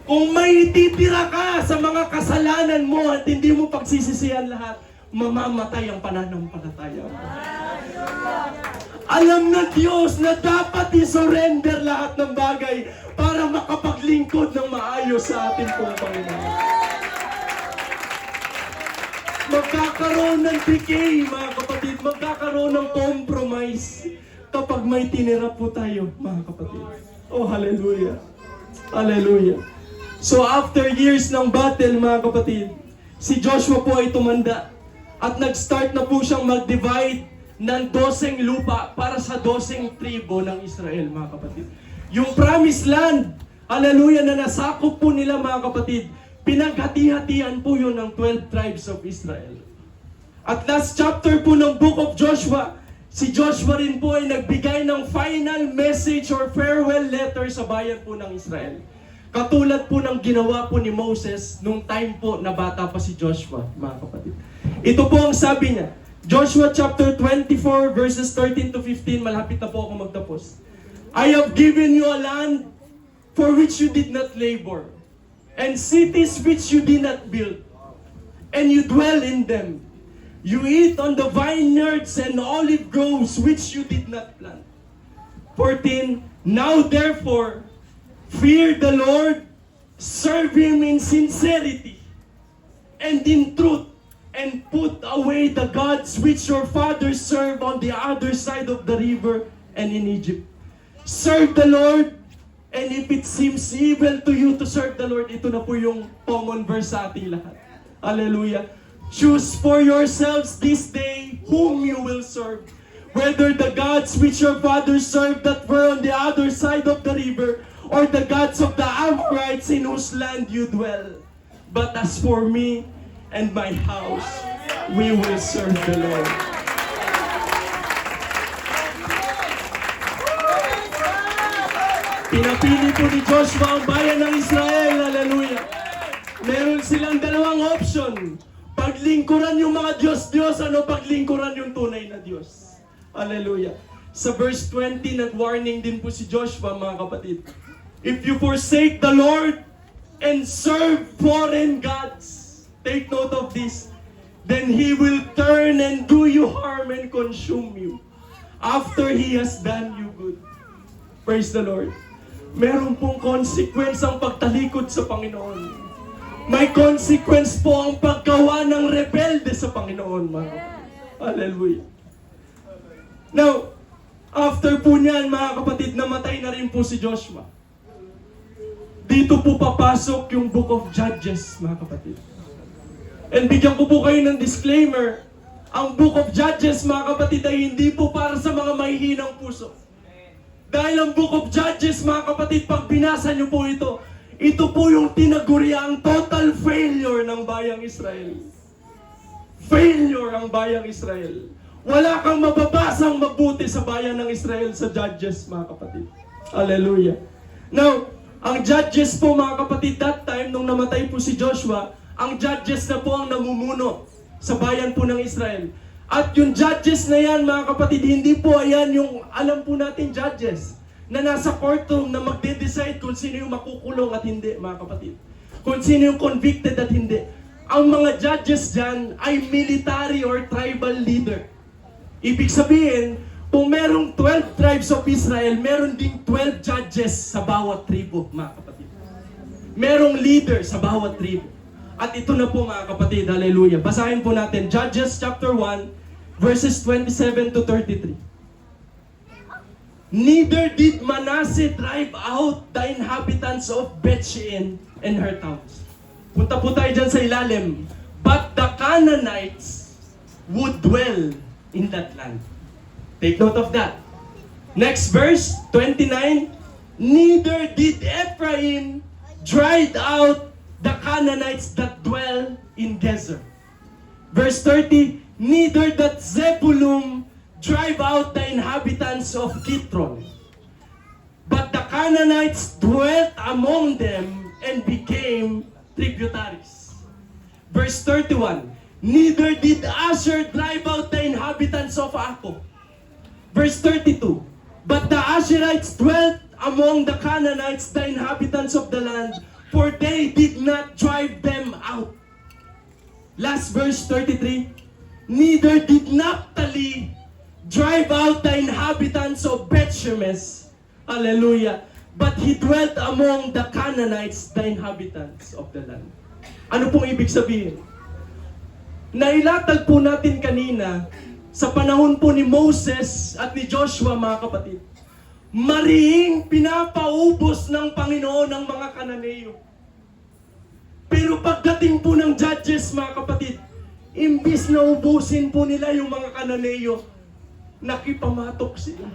Kung may titira ka sa mga kasalanan mo at hindi mo pagsisisihan lahat, mamamatay ang pananampalataya mo. Alam ng Diyos na dapat i-surrender lahat ng bagay para makapaglingkod ng maayos sa ating pong Panginoon. Magkakaroon ng decay, mga kapatid. Magkakaroon ng compromise kapag may tinira po tayo, mga kapatid. Oh, hallelujah. Hallelujah. So after years ng battle, mga kapatid, si Joshua po ay tumanda at nag-start na po siyang mag-divide ng 12 lupa para sa 12 tribo ng Israel, mga kapatid. Yung promised land, hallelujah, na nasakop po nila, mga kapatid, pinaghati-hatian po yun ng 12 tribes of Israel. At last chapter po ng book of Joshua, si Joshua rin po ay nagbigay ng final message or farewell letter sa bayan po ng Israel. Katulad po ng ginawa po ni Moses nung time po na bata pa si Joshua, mga kapatid. Ito po ang sabi niya, Joshua chapter 24 verses 13 to 15, malapit na po ako magtapos. I have given you a land for which you did not labor, and cities which you did not build, and you dwell in them. You eat on the vineyards and olive groves which you did not plant. 14, now therefore, fear the Lord, serve Him in sincerity and in truth, and put away the gods which your fathers served on the other side of the river and in Egypt. Serve the Lord, and if it seems evil to you to serve the Lord, ito na po yung common verse sa ating lahat. Hallelujah. Choose for yourselves this day whom you will serve, whether the gods which your fathers served that were on the other side of the river, or the gods of the Amorites in whose land you dwell. But as for me and my house, we will serve the Lord. Pinapili po ni Joshua ang bayan ng Israel. Hallelujah. Meron silang dalawang option. Paglingkuran yung mga Diyos-Diyos, ano paglingkuran yung tunay na Diyos. Hallelujah. Sa verse 20, nag-warning din po si Joshua, mga kapatid. If you forsake the Lord and serve foreign gods, take note of this, then He will turn and do you harm and consume you after He has done you good. Praise the Lord. Meron pong consequence ang pagtalikod sa Panginoon. May consequence po ang paggawa ng rebelde sa Panginoon, mga. Hallelujah. Now, after po niyan, mga kapatid, namatay na rin po si Joshua. Dito po papasok yung Book of Judges, mga kapatid. And bigyan ko po kayo ng disclaimer, ang Book of Judges, mga kapatid, ay hindi po para sa mga mahihinang puso. Dahil ang Book of Judges, mga kapatid, pag binasa nyo po ito po yung tinaguriang total failure ng bayang Israel. Failure ang bayang Israel. Wala kang mababasang mabuti sa bayan ng Israel sa Judges, mga kapatid. Hallelujah. Now, ang Judges po, mga kapatid, that time, nung namatay po si Joshua, ang Judges na po ang namumuno sa bayan po ng Israel. At yung Judges na yan, mga kapatid, hindi po ayan yung alam po natin Judges na nasa courtroom na magde-decide kung sino yung makukulong at hindi, mga kapatid. kung sino yung convicted at hindi. Ang mga judges dyan ay military or tribal leader. Ibig sabihin, kung merong 12 tribes of Israel, meron ding 12 judges sa bawat tribo, mga kapatid. Merong leader sa bawat tribo. At ito na po mga kapatid, hallelujah. Basahin po natin, Judges chapter 1, verses 27 to 33. Neither did Manasseh drive out the inhabitants of Bethshean and her towns. Punta po tayo dyan sa ilalim. But the Canaanites would dwell in that land. Take note of that. Next verse, 29. Neither did Ephraim drive out the Canaanites that dwell in Gezer. Verse 30. Neither did Zebulun drive out the inhabitants of Kitron. But the Canaanites dwelt among them and became tributaries. Verse 31. Neither did Asher drive out the inhabitants of Akko. Verse 32. But the Asherites dwelt among the Canaanites, the inhabitants of the land, for they did not drive them out. Last verse 33. Neither did Naphtali drive out the inhabitants of Bethshemesh. Hallelujah. But he dwelt among the Canaanites, the inhabitants of the land. Ano pong ibig sabihin? Nailatag po natin kanina, sa panahon po ni Moses at ni Joshua, mga kapatid, marihing pinapaubos ng Panginoon ang mga Kananeo. Pero pagdating po ng Judges, mga kapatid, imbis na ubusin po nila yung mga Kananeo, nakipamatok sila.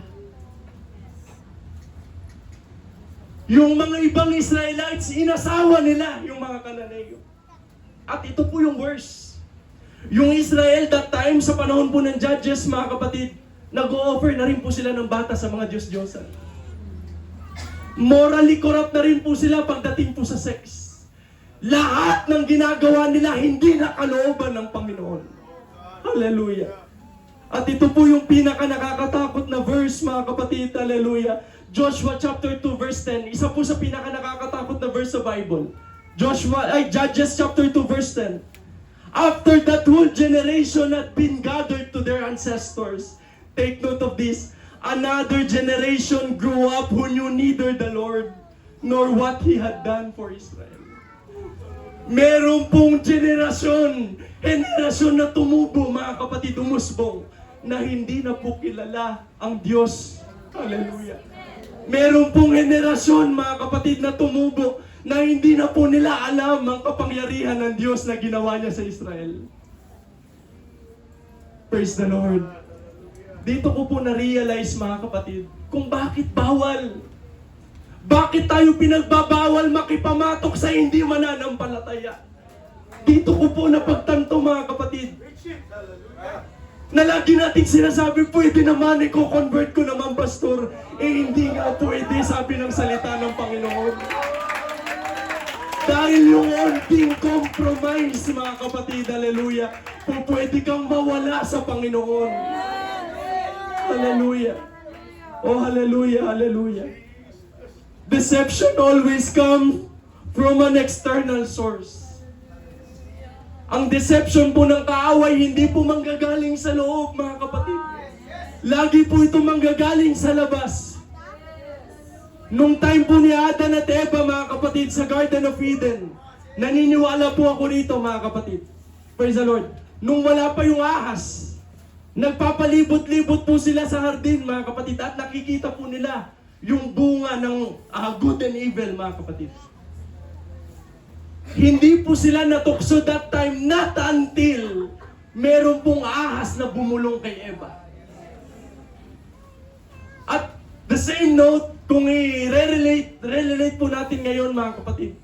Yung mga ibang Israelites, inasawa nila yung mga Kananeo. At ito po yung worst. Yung Israel that time, sa panahon po ng Judges, mga kapatid, nag-o-offer na rin po sila ng bata sa mga Diyos-Diyosan. Morally corrupt na rin po sila pagdating po sa sex. Lahat ng ginagawa nila hindi nakalooban ng Panginoon. Hallelujah. At ito po yung pinaka nakakatakot na verse, mga kapatid. Hallelujah. Joshua chapter 2 verse 10. Isa po sa pinaka nakakatakot na verse sa Bible. Judges chapter 2 verse 10. After that whole generation had been gathered to their ancestors, take note of this, another generation grew up who knew neither the Lord nor what He had done for Israel. Meron pong generasyon na tumubo, mga kapatid, umusbong, na hindi na po kilala ang Diyos. Hallelujah. Meron pong henerasyon, mga kapatid, na tumubo, na hindi na po nila alam ang kapangyarihan ng Diyos na ginawa niya sa Israel. Praise the Lord. Dito ko po na-realize, mga kapatid, kung bakit bawal. Bakit tayo pinagbabawal makipamatok sa hindi mananampalataya? Dito ko po napagtanto, mga kapatid, na lagi natin sinasabi, pwede naman, i-convert ko naman, pastor. Hindi nga pwede, sabi ng salita ng Panginoon. Dahil yung onting compromise, mga kapatid, hallelujah, pwede kang mawala sa Panginoon. Hallelujah. Oh, hallelujah, hallelujah. Deception always comes from an external source. Ang deception po ng kaaway, hindi po manggagaling sa loob, mga kapatid. Lagi po ito manggagaling sa labas. Nung time po ni Adan at Eva, mga kapatid, sa Garden of Eden, naniniwala po ako rito, mga kapatid. Praise the Lord. Nung wala pa yung ahas, nagpapalibot-libot po sila sa hardin, mga kapatid, at nakikita po nila yung bunga ng good and evil, mga kapatid. Hindi po sila natukso that time, not until meron pong ahas na bumulong kay Eva. At the same note, kung i-relate po natin ngayon, mga kapatid,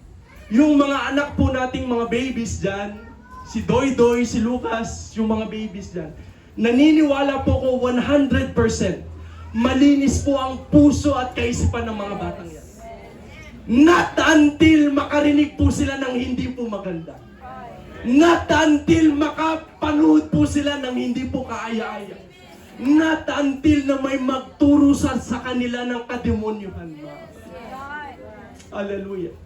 yung mga anak po nating mga babies dyan, si Doy-Doy, si Lucas, yung mga babies dyan, naniniwala po ko 100%, malinis po ang puso at kaisipan ng mga batang yan. Not until makarinig po sila ng hindi po maganda. Not until makapanood po sila ng hindi po kaaya-aya. Not until na may magturo sa kanila ng kademonyuhan. Hallelujah.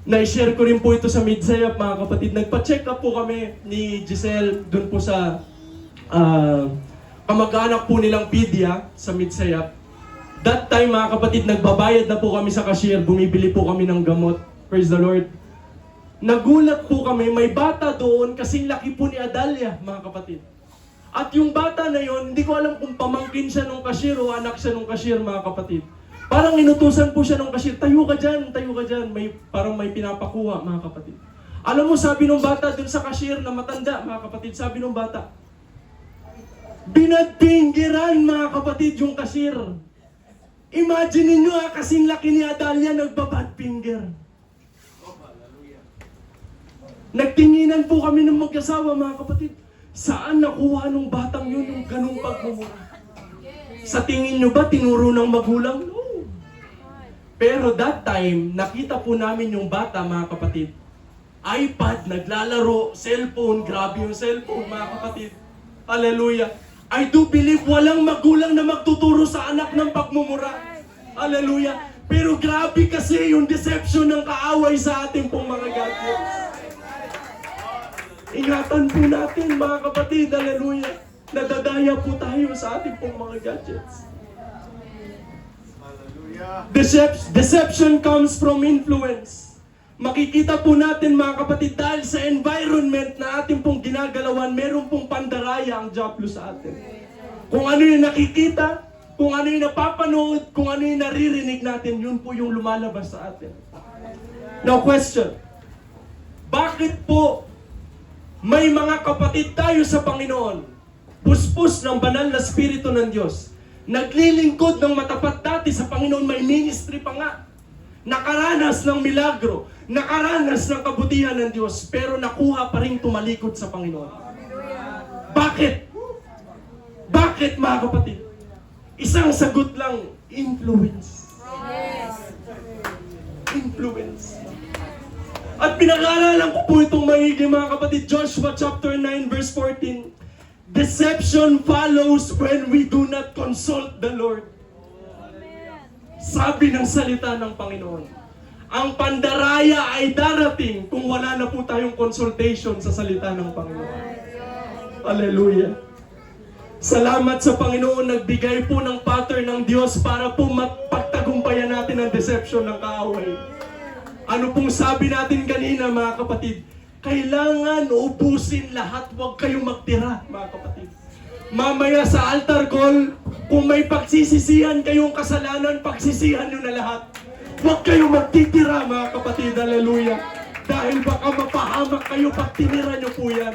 Na-share ko rin po ito sa Midsayap, mga kapatid. Nagpa-check up po kami ni Giselle dun po sa kamag-anak po nilang Pidia sa Midsayap. That time, mga kapatid, nagbabayad na po kami sa cashier, bumibili po kami ng gamot. Praise the Lord. Nagulat po kami, may bata doon kasing laki po ni Adalia, mga kapatid. At yung bata na yon, hindi ko alam kung pamangkin siya nung cashier o anak siya nung cashier, mga kapatid. Parang inutusan po siya nung cashier, tayo ka dyan, parang may pinapakuha, mga kapatid. Alam mo, sabi nung bata dun sa cashier na matanda, mga kapatid, sabi nung bata, binadpinggiran, mga kapatid, yung cashier. Imagine ninyo, kasing laki ni Adalia, nagbabad finger. Nagtinginan po kami ng mag-asawa, mga kapatid. Saan nakuha nung batang yun yung ganung pagmumura? Sa tingin nyo ba, tinuro ng magulang? No. Pero that time, nakita po namin yung bata, mga kapatid. iPad, naglalaro, cellphone, grabe yung cellphone, mga kapatid. Hallelujah. I do believe walang magulang na magtuturo sa anak ng pagmumura. Hallelujah. Pero grabe kasi yung deception ng kaaway sa ating pong mga gadgets. Ingatan po natin, mga kapatid, hallelujah. Nadadaya po tayo sa ating pong mga gadgets. Deception comes from influence. Makikita po natin, mga kapatid, dahil sa environment na ating pong ginagalawan, meron pong pandaraya ang diablo sa atin. Kung ano yung nakikita, kung ano yung napapanood, kung ano yung naririnig natin, yun po yung lumalabas sa atin. Now question, bakit po may mga kapatid tayo sa Panginoon, puspos ng banal na Espiritu ng Diyos, naglilingkod ng matapat dati sa Panginoon, may ministry pa nga, nakaranas ng milagro, nakaranas ng kabutihan ng Diyos, pero nakuha pa rin tumalikod sa Panginoon. Bakit? Bakit, mga kapatid? Isang sagot lang, influence. Influence. At pinag-aaralan ko po itong maigi, mga kapatid, Joshua chapter 9 verse 14. Deception follows when we do not consult the Lord. Sabi ng salita ng Panginoon, ang pandaraya ay darating kung wala na po tayong consultation sa salita ng Panginoon. Hallelujah. Salamat sa Panginoon, nagbigay po ng pattern ng Diyos para po mapagtagumpayan natin ang deception ng kaaway. Ano pong sabi natin kanina, mga kapatid? Kailangan ubusin lahat, huwag kayong magtira, mga kapatid. Mamaya sa altar call, kung may pagsisisihan kayong kasalanan, pagsisihan nyo na lahat. Huwag kayong magtitira, mga kapatid, hallelujah. Dahil baka mapahamak kayo pag tinira nyo po yan.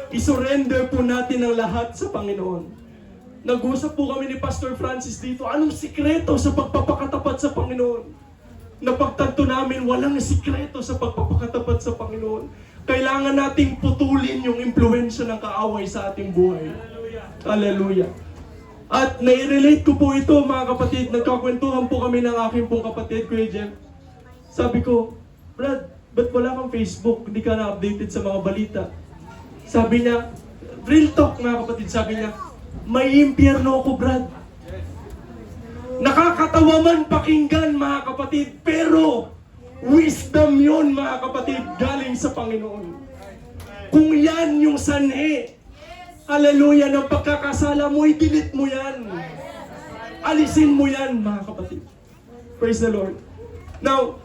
Isurrender po natin ang lahat sa Panginoon. Nag-usap po kami ni Pastor Francis dito, anong sikreto sa pagpapakatapat sa Panginoon? Napagtanto namin, walang sikreto sa pagpapakatapat sa Panginoon. Kailangan nating putulin yung impluensya ng kaaway sa ating buhay. Hallelujah. At nai-relate ko po ito, mga kapatid. Nagkakwentuhan po kami ng aking pong kapatid, Kuya Jeff. Sabi ko, Brad, ba't wala kang Facebook? Hindi ka na-updated sa mga balita. Sabi niya, real talk, mga kapatid, sabi niya, may impyerno ako, Brad. Nakakatawa man pakinggan, mga kapatid, pero wisdom yun, mga kapatid, galing sa Panginoon. Kung yan yung sanhi, hallelujah, ng pagkakasala mo, i-delete mo yan. Alisin mo yan, mga kapatid. Praise the Lord. Now,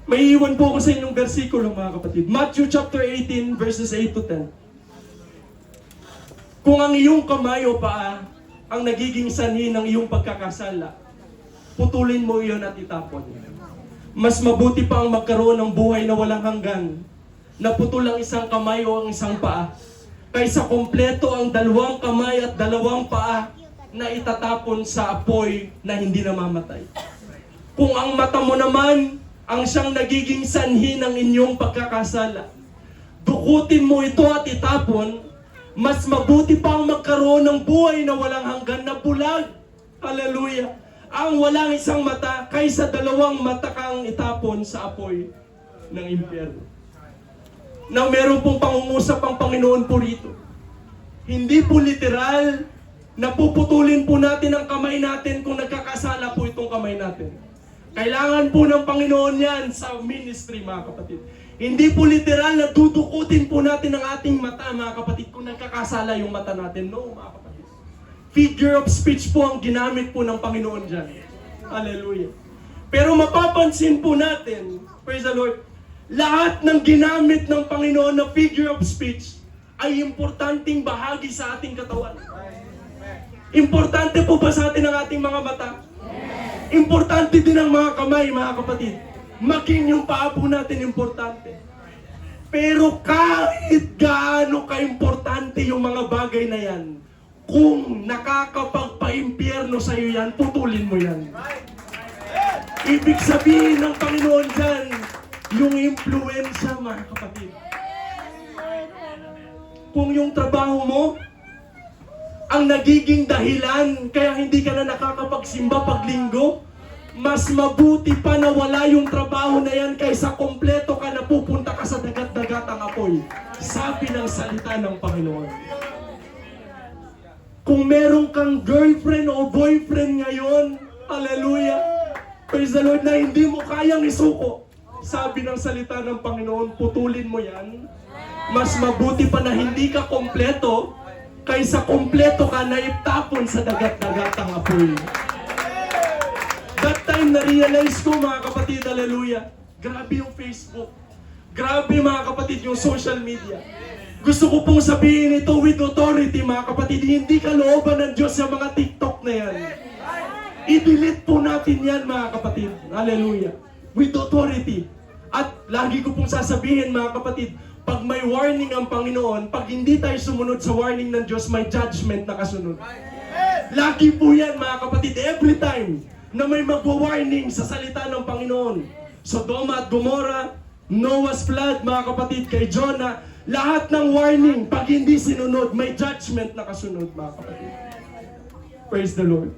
may iwan po ako sa inyong versikulo, mga kapatid. Matthew chapter 18, verses 8 to 10. Kung ang iyong kamay o paa ang nagiging sanhi ng iyong pagkakasala, putulin mo iyon at itapon. Mas mabuti pa ang magkaroon ng buhay na walang hanggan, na putol ang isang kamay o ang isang paa, kaysa kompleto ang dalawang kamay at dalawang paa na itatapon sa apoy na hindi namamatay. Kung ang mata mo naman ang siyang nagiging sanhi ng inyong pagkakasala, dukutin mo ito at itapon, mas mabuti pa ang magkaroon ng buhay na walang hanggan na bulag. Hallelujah. Ang walang isang mata kaysa dalawang mata kang itapon sa apoy ng impyerno. Na meron pong pangungusap ang Panginoon po rito. Hindi po literal na puputulin po natin ang kamay natin kung nagkakasala po itong kamay natin. Kailangan po ng Panginoon yan sa ministry, mga kapatid. Hindi po literal na dudukutin po natin ang ating mata, mga kapatid, kung nagkakasala yung mata natin. No, mga kapatid. Figure of speech po ang ginamit po ng Panginoon dyan. Hallelujah. Pero mapapansin po natin, praise the Lord, lahat ng ginamit ng Panginoon na figure of speech ay importanteng bahagi sa ating katawan. Importante po ba sa atin ang ating mga mata? Importante din ang mga kamay, mga kapatid. Maging yung paa po natin importante. Pero kahit gaano ka-importante yung mga bagay na yan, kung nakakapagpa-impyerno sa iyo yan, putulin mo yan. Ibig sabihin ng Panginoon dyan, yung impluensya, mga kapatid. Kung yung trabaho mo, ang nagiging dahilan kaya hindi ka na nakakapagsimba pag linggo, mas mabuti pa na wala yung trabaho na yan kaysa kompleto ka na pupunta ka sa dagat-dagat ang apoy. Sabi ng salita ng Panginoon. Kung meron kang girlfriend o boyfriend ngayon, hallelujah, praise the Lord, na hindi mo kayang isuko, sabi ng salita ng Panginoon, putulin mo yan. Mas mabuti pa na hindi ka kompleto kaysa kompleto ka na itapon sa dagat-dagat ang apoy. That time na-realize ko, mga kapatid, hallelujah, grabe yung Facebook. Grabe, mga kapatid, yung social media. Gusto ko pong sabihin ito with authority, mga kapatid, hindi kalooban ng Diyos sa mga TikTok na yan. I-delete po natin yan, mga kapatid. Hallelujah. With authority. At lagi ko pong sasabihin, mga kapatid, pag may warning ang Panginoon, pag hindi tayo sumunod sa warning ng Diyos, may judgment na kasunod. Lagi po yan, mga kapatid, every time na may magwa-warning sa salita ng Panginoon. Sodoma at Gomorrah, Noah's flood, mga kapatid, kay Jonah, lahat ng warning, pag hindi sinunod, may judgment na kasunod, mga kapatid. Praise the Lord.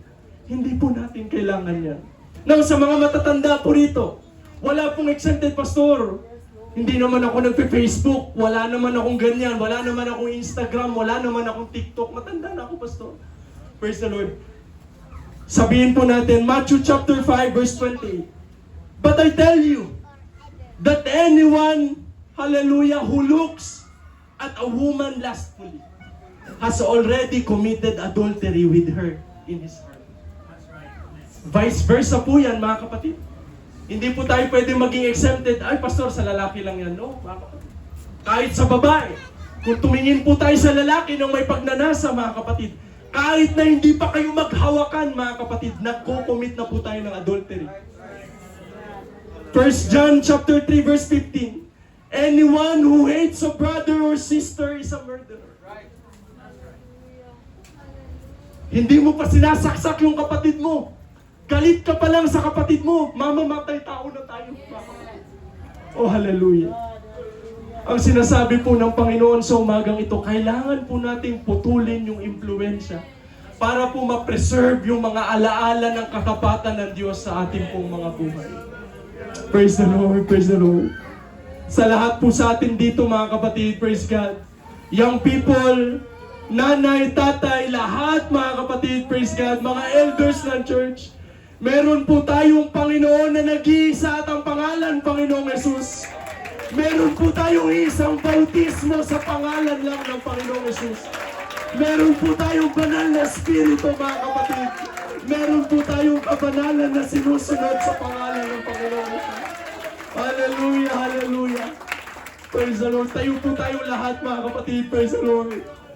Hindi po natin kailangan yan. Now, sa mga matatanda po rito, wala pong exempted, pastor. Hindi naman ako nagpe-Facebook, wala naman akong ganyan, wala naman akong Instagram, wala naman akong TikTok. Matanda na ako, pastor. Praise the Lord. Sabihin po natin, Matthew chapter 5, verse 28. But I tell you, that anyone, hallelujah, who looks at a woman lustfully, has already committed adultery with her in his heart. Vice versa po yan, mga kapatid. Hindi po tayo pwede maging exempted. Ay, pastor, sa lalaki lang yan. No, mga kapatid. Kahit sa babae. Kung tumingin po tayo sa lalaki nang may pagnanasa, mga kapatid, kahit na hindi pa kayo maghawakan, mga kapatid, nagko-commit na po tayo ng adultery. 1 John chapter 3, verse 15. Anyone who hates a brother or sister is a murderer. Hindi mo pa sinasaksak yung kapatid mo. Galit ka pa lang sa kapatid mo, mamamatay tao na tayo. Oh, hallelujah. Ang sinasabi po ng Panginoon sa umagang ito, kailangan po nating putulin yung impluensya para po ma-preserve yung mga alaala ng katapatan ng Diyos sa ating pong mga buhay. Praise the Lord, praise the Lord. Sa lahat po sa atin dito, mga kapatid, praise God. Young people, nanay, tatay, lahat, mga kapatid, praise God, mga elders ng church, meron po tayong Panginoon na nag-iisa at ang pangalan, Panginoong Jesus. Meron po tayong isang bautismo sa pangalan lang ng Panginoong Jesus. Meron po tayong banal na spirito, mga kapatid. Meron po tayong kabanalan na sinusunod sa pangalan ng Panginoong Jesus. Hallelujah, hallelujah. Praise the Lord. Tayo po tayo lahat, mga kapatid. Praise the Lord.